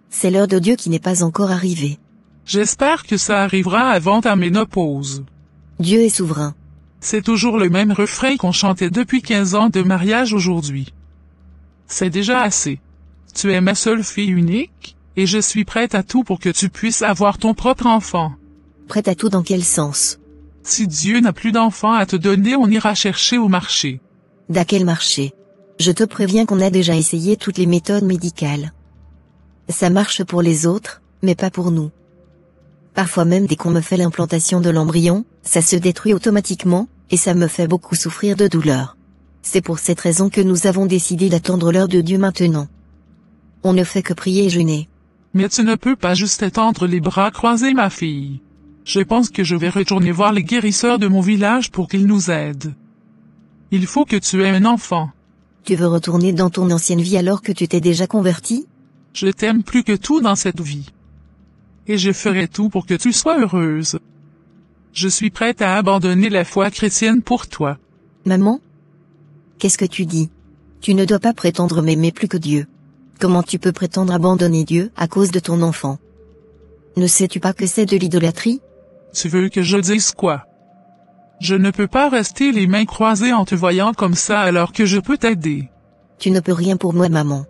Speaker 14: C'est l'heure de Dieu qui n'est pas encore arrivée.
Speaker 15: J'espère que ça arrivera avant ta ménopause.
Speaker 14: Dieu est souverain.
Speaker 15: C'est toujours le même refrain qu'on chantait depuis 15 ans de mariage aujourd'hui. C'est déjà assez. Tu es ma seule fille unique, et je suis prête à tout pour que tu puisses avoir ton propre enfant.
Speaker 14: Prête à tout dans quel sens?
Speaker 15: Si Dieu n'a plus d'enfants à te donner, on ira chercher au marché.
Speaker 14: D'à quel marché? Je te préviens qu'on a déjà essayé toutes les méthodes médicales. Ça marche pour les autres, mais pas pour nous. Parfois même dès qu'on me fait l'implantation de l'embryon, ça se détruit automatiquement, et ça me fait beaucoup souffrir de douleur. C'est pour cette raison que nous avons décidé d'attendre l'heure de Dieu maintenant. On ne fait que prier et jeûner.
Speaker 15: Mais tu ne peux pas juste étendre les bras croisés, ma fille. Je pense que je vais retourner voir les guérisseurs de mon village pour qu'ils nous aident. Il faut que tu aies un enfant.
Speaker 14: Tu veux retourner dans ton ancienne vie alors que tu t'es déjà converti?
Speaker 15: Je t'aime plus que tout dans cette vie. Et je ferai tout pour que tu sois heureuse. Je suis prête à abandonner la foi chrétienne pour toi.
Speaker 14: Maman? Qu'est-ce que tu dis? Tu ne dois pas prétendre m'aimer plus que Dieu. Comment tu peux prétendre abandonner Dieu à cause de ton enfant? Ne sais-tu pas que c'est de l'idolâtrie?
Speaker 15: Tu veux que je dise quoi? Je ne peux pas rester les mains croisées en te voyant comme ça alors que je peux t'aider.
Speaker 14: Tu ne peux rien pour moi, maman.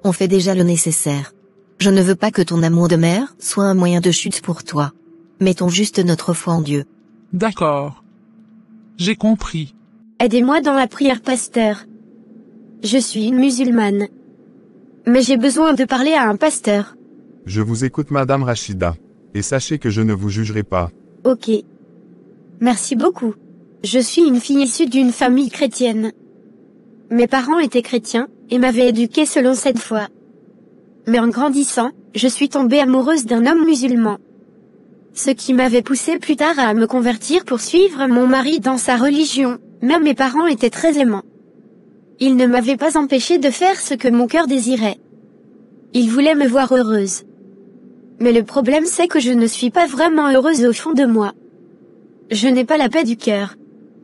Speaker 14: On fait déjà le nécessaire. Je ne veux pas que ton amour de mère soit un moyen de chute pour toi. Mettons juste notre foi en Dieu.
Speaker 15: D'accord. J'ai compris.
Speaker 8: Aidez-moi dans la prière, pasteur. Je suis une musulmane. Mais j'ai besoin de parler à un pasteur.
Speaker 6: Je vous écoute Madame Rachida. Et sachez que je ne vous jugerai pas.
Speaker 8: Ok. Merci beaucoup. Je suis une fille issue d'une famille chrétienne. Mes parents étaient chrétiens, et m'avaient éduquée selon cette foi. Mais en grandissant, je suis tombée amoureuse d'un homme musulman. Ce qui m'avait poussée plus tard à me convertir pour suivre mon mari dans sa religion. Même mes parents étaient très aimants. Ils ne m'avaient pas empêché de faire ce que mon cœur désirait. Ils voulaient me voir heureuse. Mais le problème c'est que je ne suis pas vraiment heureuse au fond de moi. Je n'ai pas la paix du cœur.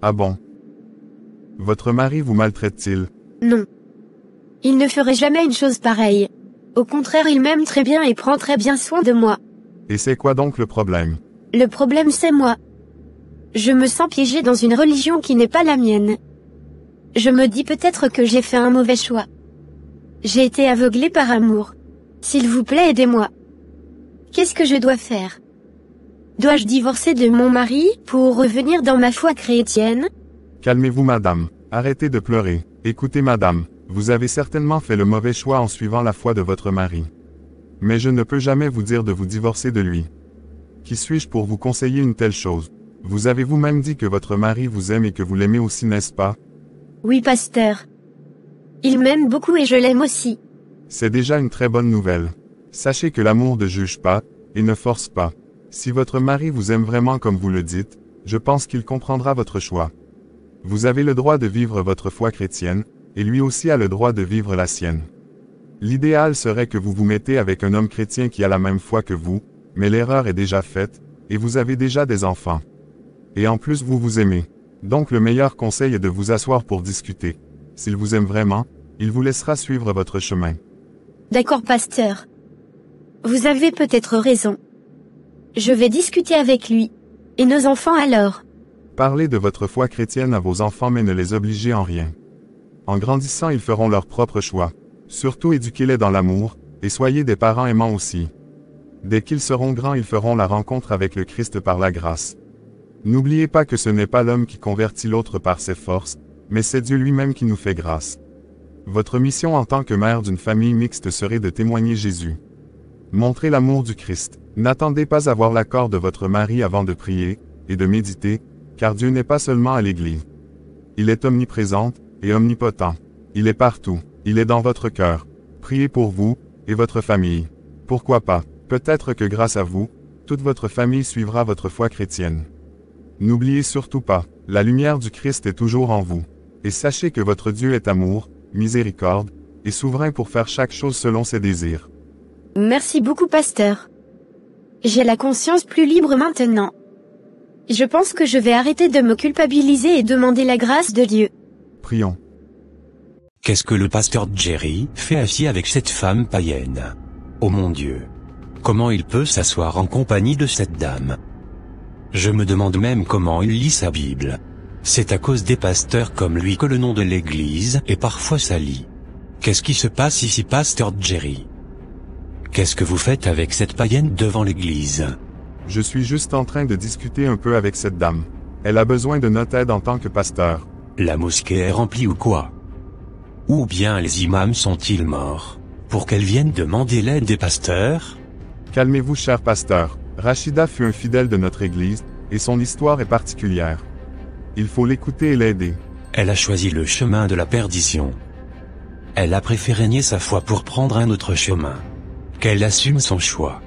Speaker 6: Ah bon? Votre mari vous maltraite-t-il?
Speaker 8: Non. Il ne ferait jamais une chose pareille. Au contraire, il m'aime très bien et prend très bien soin de moi.
Speaker 6: Et c'est quoi donc le problème?
Speaker 8: Le problème c'est moi. Je me sens piégée dans une religion qui n'est pas la mienne. Je me dis peut-être que j'ai fait un mauvais choix. J'ai été aveuglée par amour. S'il vous plaît, aidez-moi. Qu'est-ce que je dois faire? Dois-je divorcer de mon mari pour revenir dans ma foi chrétienne?
Speaker 6: Calmez-vous madame. Arrêtez de pleurer. Écoutez madame, vous avez certainement fait le mauvais choix en suivant la foi de votre mari. Mais je ne peux jamais vous dire de vous divorcer de lui. Qui suis-je pour vous conseiller une telle chose? Vous avez vous-même dit que votre mari vous aime et que vous l'aimez aussi, n'est-ce pas?
Speaker 8: Oui, pasteur. Il m'aime beaucoup et je l'aime aussi.
Speaker 6: C'est déjà une très bonne nouvelle. Sachez que l'amour ne juge pas, et ne force pas. Si votre mari vous aime vraiment comme vous le dites, je pense qu'il comprendra votre choix. Vous avez le droit de vivre votre foi chrétienne, et lui aussi a le droit de vivre la sienne. L'idéal serait que vous vous mettez avec un homme chrétien qui a la même foi que vous, mais l'erreur est déjà faite, et vous avez déjà des enfants. Et en plus vous vous aimez. Donc le meilleur conseil est de vous asseoir pour discuter. S'il vous aime vraiment, il vous laissera suivre votre chemin.
Speaker 8: D'accord, pasteur. Vous avez peut-être raison. Je vais discuter avec lui. Et nos enfants alors?
Speaker 6: Parlez de votre foi chrétienne à vos enfants mais ne les obligez en rien. En grandissant ils feront leur propre choix. Surtout éduquez-les dans l'amour, et soyez des parents aimants aussi. Dès qu'ils seront grands ils feront la rencontre avec le Christ par la grâce. N'oubliez pas que ce n'est pas l'homme qui convertit l'autre par ses forces, mais c'est Dieu lui-même qui nous fait grâce. Votre mission en tant que mère d'une famille mixte serait de témoigner Jésus. Montrez l'amour du Christ. N'attendez pas à avoir l'accord de votre mari avant de prier, et de méditer, car Dieu n'est pas seulement à l'église. Il est omniprésent, et omnipotent. Il est partout. Il est dans votre cœur. Priez pour vous, et votre famille. Pourquoi pas? Peut-être que grâce à vous, toute votre famille suivra votre foi chrétienne. N'oubliez surtout pas, la lumière du Christ est toujours en vous. Et sachez que votre Dieu est amour, miséricorde, et souverain pour faire chaque chose selon ses désirs.
Speaker 8: Merci beaucoup, pasteur. J'ai la conscience plus libre maintenant. Je pense que je vais arrêter de me culpabiliser et demander la grâce de Dieu.
Speaker 6: Prions.
Speaker 13: Qu'est-ce que le pasteur Jerry fait assis avec cette femme païenne? Oh mon Dieu! Comment il peut s'asseoir en compagnie de cette dame? Je me demande même comment il lit sa Bible. C'est à cause des pasteurs comme lui que le nom de l'Église est parfois sali. Qu'est-ce qui se passe ici, pasteur Jerry? Qu'est-ce que vous faites avec cette païenne devant l'Église?
Speaker 6: Je suis juste en train de discuter un peu avec cette dame. Elle a besoin de notre aide en tant que pasteur.
Speaker 13: La mosquée est remplie ou quoi? Ou bien les imams sont-ils morts, pour qu'elle vienne demander l'aide des pasteurs?
Speaker 6: Calmez-vous, cher pasteur. Rachida fut un fidèle de notre Église, et son histoire est particulière. Il faut l'écouter et l'aider.
Speaker 13: Elle a choisi le chemin de la perdition. Elle a préféré nier sa foi pour prendre un autre chemin. Qu'elle assume son choix.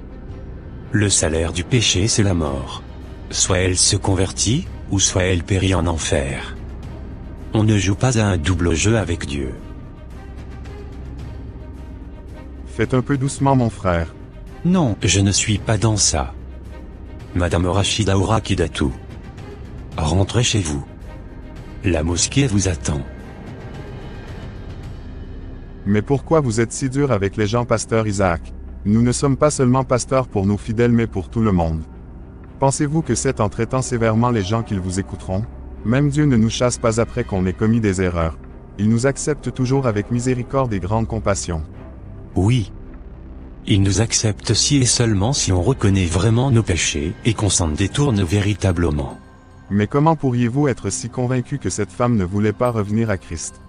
Speaker 13: Le salaire du péché c'est la mort. Soit elle se convertit, ou soit elle périt en enfer. On ne joue pas à un double jeu avec Dieu.
Speaker 6: Faites un peu doucement, mon frère.
Speaker 13: Non, je ne suis pas dans ça. Madame Rachida ou Rakidatou. Rentrez chez vous. La mosquée vous attend.
Speaker 6: Mais pourquoi vous êtes si dur avec les gens, pasteur Isaac? Nous ne sommes pas seulement pasteurs pour nos fidèles mais pour tout le monde. Pensez-vous que c'est en traitant sévèrement les gens qu'ils vous écouteront? Même Dieu ne nous chasse pas après qu'on ait commis des erreurs. Il nous accepte toujours avec miséricorde et grande compassion.
Speaker 13: Oui. Il nous accepte si et seulement si on reconnaît vraiment nos péchés et qu'on s'en détourne véritablement.
Speaker 6: Mais comment pourriez-vous être si convaincu que cette femme ne voulait pas revenir à Christ?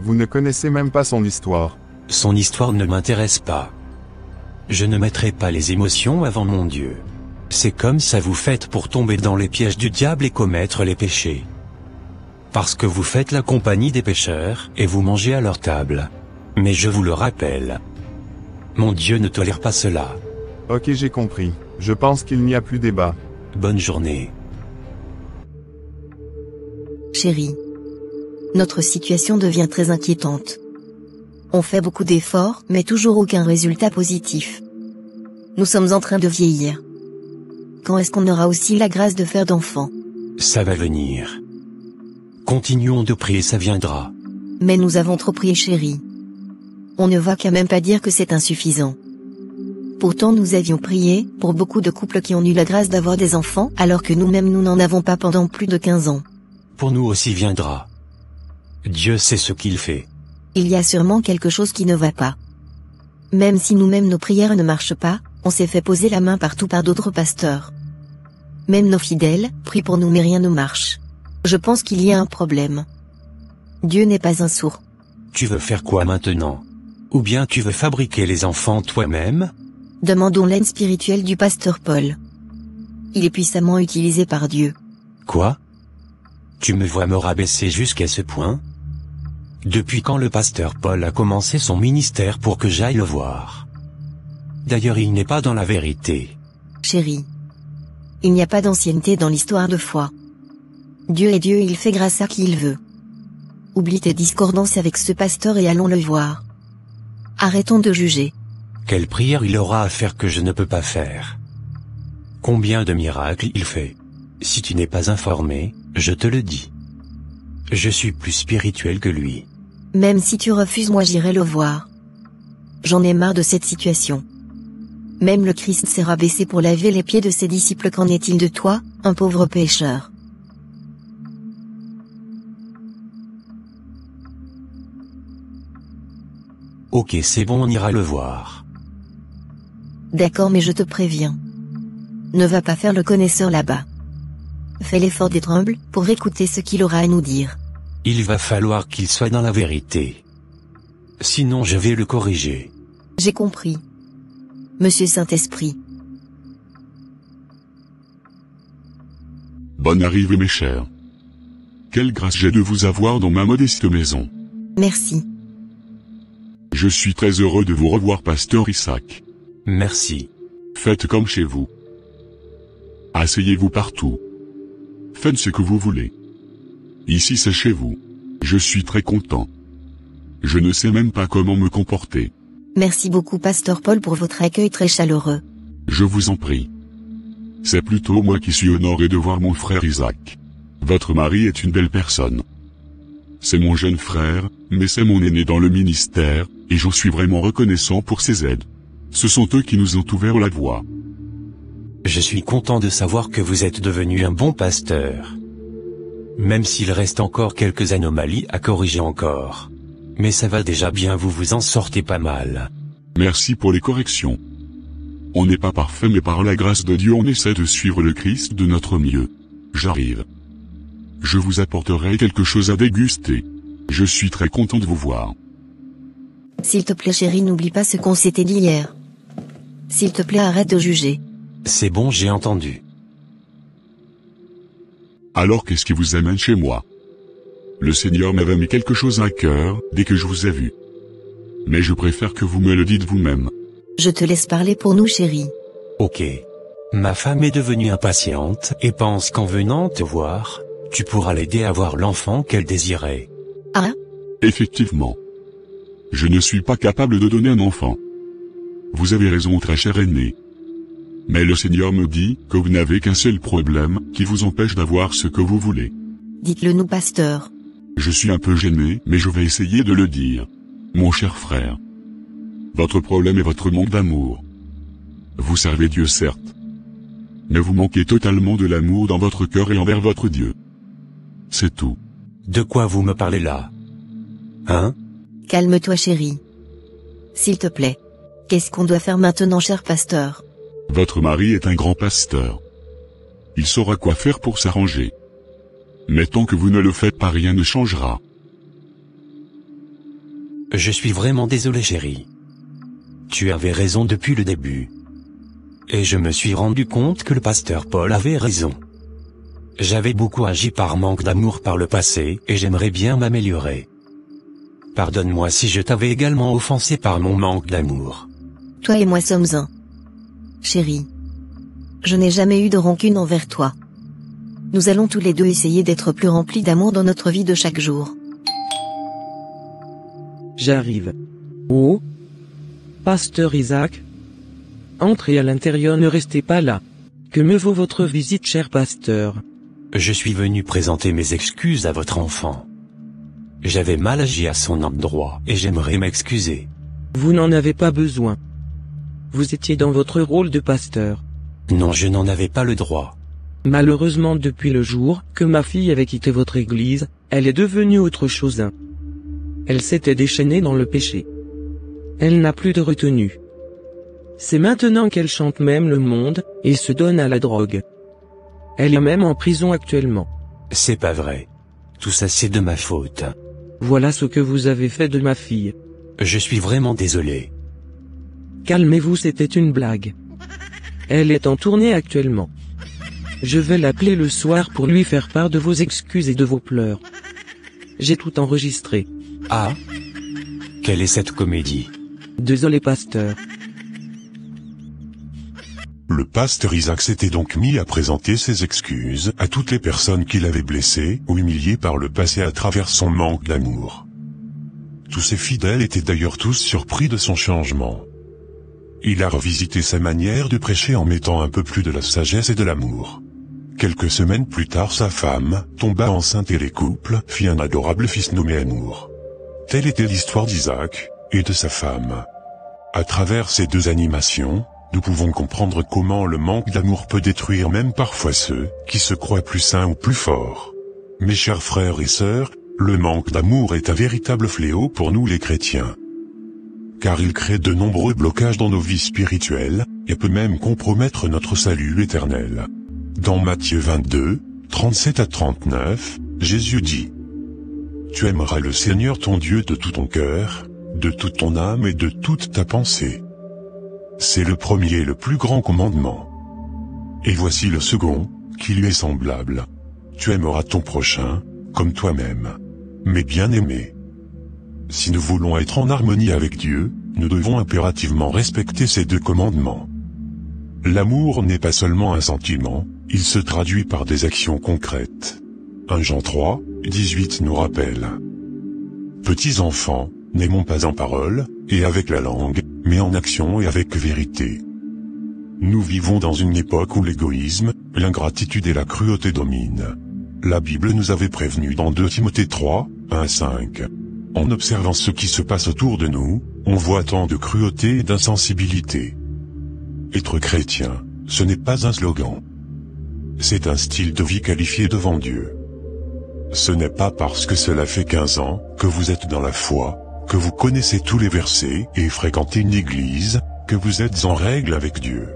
Speaker 6: Vous ne connaissez même pas son histoire.
Speaker 13: Son histoire ne m'intéresse pas. Je ne mettrai pas les émotions avant mon Dieu. C'est comme ça vous faites pour tomber dans les pièges du diable et commettre les péchés. Parce que vous faites la compagnie des pécheurs, et vous mangez à leur table. Mais je vous le rappelle. Mon Dieu ne tolère pas cela.
Speaker 6: Ok, j'ai compris. Je pense qu'il n'y a plus débat.
Speaker 13: Bonne journée.
Speaker 14: Chérie. Notre situation devient très inquiétante. On fait beaucoup d'efforts, mais toujours aucun résultat positif. Nous sommes en train de vieillir. Quand est-ce qu'on aura aussi la grâce de faire d'enfants?
Speaker 13: Ça va venir. Continuons de prier, ça viendra.
Speaker 14: Mais nous avons trop prié, chérie. On ne va quand même pas dire que c'est insuffisant. Pourtant nous avions prié pour beaucoup de couples qui ont eu la grâce d'avoir des enfants, alors que nous-mêmes nous n'en avons pas pendant plus de 15 ans.
Speaker 13: Pour nous aussi viendra. Dieu sait ce qu'il fait.
Speaker 14: Il y a sûrement quelque chose qui ne va pas. Même si nous-mêmes nos prières ne marchent pas, on s'est fait poser la main partout par d'autres pasteurs. Même nos fidèles prient pour nous mais rien ne marche. Je pense qu'il y a un problème. Dieu n'est pas un sourd.
Speaker 13: Tu veux faire quoi maintenant? Ou bien tu veux fabriquer les enfants toi-même?
Speaker 14: Demandons l'aide spirituelle du pasteur Paul. Il est puissamment utilisé par Dieu.
Speaker 13: Quoi? Tu me vois me rabaisser jusqu'à ce point? Depuis quand le pasteur Paul a commencé son ministère pour que j'aille le voir? D'ailleurs il n'est pas dans la vérité.
Speaker 14: Chérie. Il n'y a pas d'ancienneté dans l'histoire de foi. Dieu est Dieu et il fait grâce à qui il veut. Oublie tes discordances avec ce pasteur et allons le voir. Arrêtons de juger.
Speaker 13: Quelle prière il aura à faire que je ne peux pas faire? Combien de miracles il fait? Si tu n'es pas informé, je te le dis. Je suis plus spirituel que lui.
Speaker 14: Même si tu refuses, moi j'irai le voir. J'en ai marre de cette situation. Même le Christ s'est rabaissé pour laver les pieds de ses disciples. Qu'en est-il de toi, un pauvre pécheur?
Speaker 13: Ok, c'est bon, on ira le voir.
Speaker 14: D'accord, mais je te préviens. Ne va pas faire le connaisseur là-bas. Fais l'effort d'être humble pour écouter ce qu'il aura à nous dire.
Speaker 13: Il va falloir qu'il soit dans la vérité. Sinon je vais le corriger.
Speaker 14: J'ai compris. Monsieur Saint-Esprit.
Speaker 4: Bonne arrivée mes chers. Quelle grâce j'ai de vous avoir dans ma modeste maison.
Speaker 14: Merci.
Speaker 4: Je suis très heureux de vous revoir, pasteur Isaac.
Speaker 13: Merci.
Speaker 4: Faites comme chez vous. Asseyez-vous partout. Faites ce que vous voulez. Ici c'est chez vous. Je suis très content. Je ne sais même pas comment me comporter.
Speaker 14: Merci beaucoup pasteur Paul pour votre accueil très chaleureux.
Speaker 4: Je vous en prie. C'est plutôt moi qui suis honoré de voir mon frère Isaac. Votre mari est une belle personne. C'est mon jeune frère, mais c'est mon aîné dans le ministère, et j'en suis vraiment reconnaissant pour ses aides. Ce sont eux qui nous ont ouvert la voie.
Speaker 13: Je suis content de savoir que vous êtes devenu un bon pasteur. Même s'il reste encore quelques anomalies à corriger encore. Mais ça va déjà bien, vous vous en sortez pas mal.
Speaker 4: Merci pour les corrections. On n'est pas parfait, mais par la grâce de Dieu on essaie de suivre le Christ de notre mieux. J'arrive. Je vous apporterai quelque chose à déguster. Je suis très content de vous voir.
Speaker 14: S'il te plaît chérie, n'oublie pas ce qu'on s'était dit hier. S'il te plaît, arrête de juger.
Speaker 13: C'est bon, j'ai entendu.
Speaker 4: Alors qu'est-ce qui vous amène chez moi? Le Seigneur m'avait mis quelque chose à cœur, dès que je vous ai vu. Mais je préfère que vous me le dites vous-même.
Speaker 14: Je te laisse parler pour nous chérie.
Speaker 13: Ok. Ma femme est devenue impatiente et pense qu'en venant te voir, tu pourras l'aider à avoir l'enfant qu'elle désirait.
Speaker 14: Ah?
Speaker 4: Effectivement. Je ne suis pas capable de donner un enfant. Vous avez raison, très cher aîné. Mais le Seigneur me dit que vous n'avez qu'un seul problème qui vous empêche d'avoir ce que vous voulez.
Speaker 14: Dites-le nous, pasteur.
Speaker 4: Je suis un peu gêné, mais je vais essayer de le dire. Mon cher frère. Votre problème est votre manque d'amour. Vous servez Dieu certes. Mais vous manquez totalement de l'amour dans votre cœur et envers votre Dieu. C'est tout.
Speaker 13: De quoi vous me parlez là? Hein?
Speaker 14: Calme-toi chérie. S'il te plaît. Qu'est-ce qu'on doit faire maintenant, cher pasteur?
Speaker 4: Votre mari est un grand pasteur. Il saura quoi faire pour s'arranger. Mais tant que vous ne le faites pas, rien ne changera.
Speaker 13: Je suis vraiment désolé chérie. Tu avais raison depuis le début. Et je me suis rendu compte que le pasteur Paul avait raison. J'avais beaucoup agi par manque d'amour par le passé et j'aimerais bien m'améliorer. Pardonne-moi si je t'avais également offensé par mon manque d'amour.
Speaker 14: Toi et moi sommes un. Chérie. Je n'ai jamais eu de rancune envers toi. Nous allons tous les deux essayer d'être plus remplis d'amour dans notre vie de chaque jour.
Speaker 11: J'arrive. Oh. Pasteur Isaac. Entrez à l'intérieur, ne restez pas là. Que me vaut votre visite, cher pasteur?
Speaker 13: Je suis venu présenter mes excuses à votre enfant. J'avais mal agi à son endroit et j'aimerais m'excuser.
Speaker 11: Vous n'en avez pas besoin. Vous étiez dans votre rôle de pasteur.
Speaker 13: Non, je n'en avais pas le droit.
Speaker 11: Malheureusement, depuis le jour que ma fille avait quitté votre église, elle est devenue autre chose. Elle s'était déchaînée dans le péché. Elle n'a plus de retenue. C'est maintenant qu'elle chante même le monde, et se donne à la drogue. Elle est même en prison actuellement.
Speaker 13: C'est pas vrai. Tout ça c'est de ma faute.
Speaker 11: Voilà ce que vous avez fait de ma fille.
Speaker 13: Je suis vraiment désolé.
Speaker 11: Calmez-vous, c'était une blague. Elle est en tournée actuellement. Je vais l'appeler le soir pour lui faire part de vos excuses et de vos pleurs. J'ai tout enregistré.
Speaker 13: Ah? Quelle est cette comédie?
Speaker 11: Désolé pasteur.
Speaker 1: Le pasteur Isaac s'était donc mis à présenter ses excuses à toutes les personnes qu'il avait blessées ou humiliées par le passé à travers son manque d'amour. Tous ses fidèles étaient d'ailleurs tous surpris de son changement. Il a revisité sa manière de prêcher en mettant un peu plus de la sagesse et de l'amour. Quelques semaines plus tard, sa femme tomba enceinte et les couples fit un adorable fils nommé Amour. Telle était l'histoire d'Isaac et de sa femme. À travers ces deux animations, nous pouvons comprendre comment le manque d'amour peut détruire même parfois ceux qui se croient plus saints ou plus forts. Mes chers frères et sœurs, le manque d'amour est un véritable fléau pour nous les chrétiens. Car il crée de nombreux blocages dans nos vies spirituelles, et peut même compromettre notre salut éternel. Dans Matthieu 22, 37 à 39, Jésus dit: Tu aimeras le Seigneur ton Dieu de tout ton cœur, de toute ton âme et de toute ta pensée. C'est le premier et le plus grand commandement. Et voici le second, qui lui est semblable. Tu aimeras ton prochain, comme toi-même. Mes bien-aimés. Si nous voulons être en harmonie avec Dieu, nous devons impérativement respecter ces deux commandements. L'amour n'est pas seulement un sentiment, il se traduit par des actions concrètes. 1 Jean 3, 18 nous rappelle. Petits enfants, n'aimons pas en parole, et avec la langue, mais en action et avec vérité. Nous vivons dans une époque où l'égoïsme, l'ingratitude et la cruauté dominent. La Bible nous avait prévenus dans 2 Timothée 3, 1 à 5. En observant ce qui se passe autour de nous, on voit tant de cruauté et d'insensibilité. Être chrétien, ce n'est pas un slogan. C'est un style de vie qualifié devant Dieu. Ce n'est pas parce que cela fait 15 ans que vous êtes dans la foi, que vous connaissez tous les versets et fréquentez une église, que vous êtes en règle avec Dieu.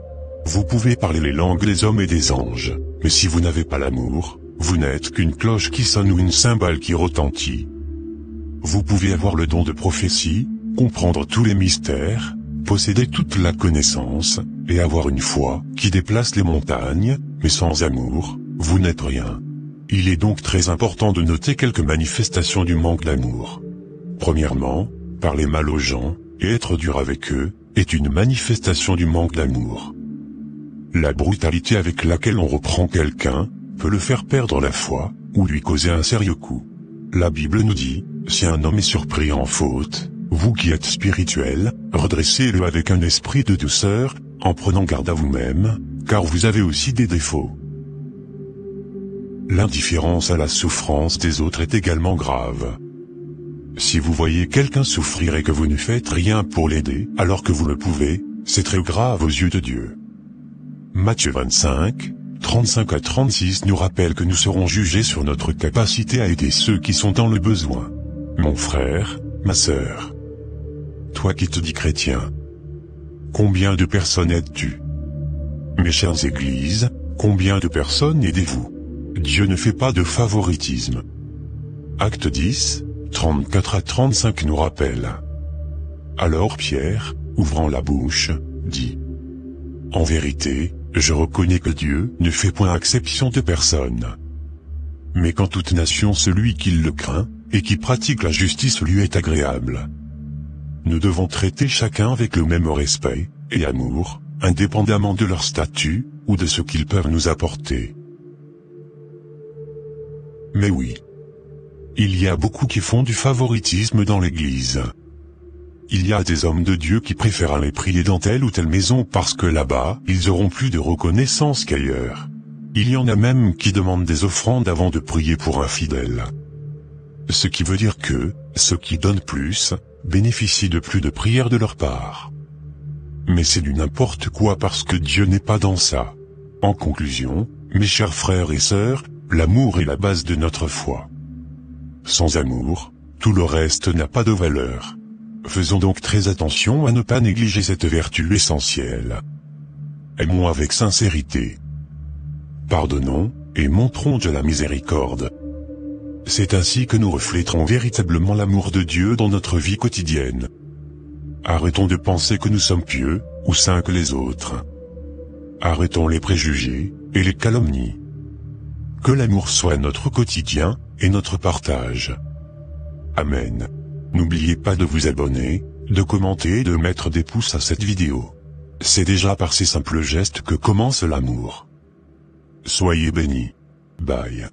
Speaker 1: Vous pouvez parler les langues des hommes et des anges, mais si vous n'avez pas l'amour, vous n'êtes qu'une cloche qui sonne ou une cymbale qui retentit. Vous pouvez avoir le don de prophétie, comprendre tous les mystères, posséder toute la connaissance, et avoir une foi qui déplace les montagnes, mais sans amour, vous n'êtes rien. Il est donc très important de noter quelques manifestations du manque d'amour. Premièrement, parler mal aux gens, et être dur avec eux, est une manifestation du manque d'amour. La brutalité avec laquelle on reprend quelqu'un, peut le faire perdre la foi, ou lui causer un sérieux coup. La Bible nous dit, si un homme est surpris en faute, vous qui êtes spirituel, redressez-le avec un esprit de douceur, en prenant garde à vous-même, car vous avez aussi des défauts. L'indifférence à la souffrance des autres est également grave. Si vous voyez quelqu'un souffrir et que vous ne faites rien pour l'aider, alors que vous le pouvez, c'est très grave aux yeux de Dieu. Matthieu 25, 35 à 36 nous rappelle que nous serons jugés sur notre capacité à aider ceux qui sont dans le besoin. Mon frère, ma sœur. Toi qui te dis chrétien. Combien de personnes aides-tu? Mes chères églises, combien de personnes aidez-vous? Dieu ne fait pas de favoritisme. Acte 10, 34 à 35 nous rappelle. Alors Pierre, ouvrant la bouche, dit: En vérité, je reconnais que Dieu ne fait point exception de personne. Mais qu'en toute nation celui qui le craint, et qui pratique la justice lui est agréable. Nous devons traiter chacun avec le même respect et amour, indépendamment de leur statut, ou de ce qu'ils peuvent nous apporter. Mais oui. Il y a beaucoup qui font du favoritisme dans l'Église. Il y a des hommes de Dieu qui préfèrent aller prier dans telle ou telle maison parce que là-bas, ils auront plus de reconnaissance qu'ailleurs. Il y en a même qui demandent des offrandes avant de prier pour un fidèle. Ce qui veut dire que, ceux qui donnent plus, bénéficient de plus de prières de leur part. Mais c'est du n'importe quoi parce que Dieu n'est pas dans ça. En conclusion, mes chers frères et sœurs, l'amour est la base de notre foi. Sans amour, tout le reste n'a pas de valeur. Faisons donc très attention à ne pas négliger cette vertu essentielle. Aimons avec sincérité. Pardonnons, et montrons de la miséricorde. C'est ainsi que nous refléterons véritablement l'amour de Dieu dans notre vie quotidienne. Arrêtons de penser que nous sommes pieux, ou saints que les autres. Arrêtons les préjugés, et les calomnies. Que l'amour soit notre quotidien, et notre partage. Amen. N'oubliez pas de vous abonner, de commenter et de mettre des pouces à cette vidéo. C'est déjà par ces simples gestes que commence l'amour. Soyez bénis. Bye.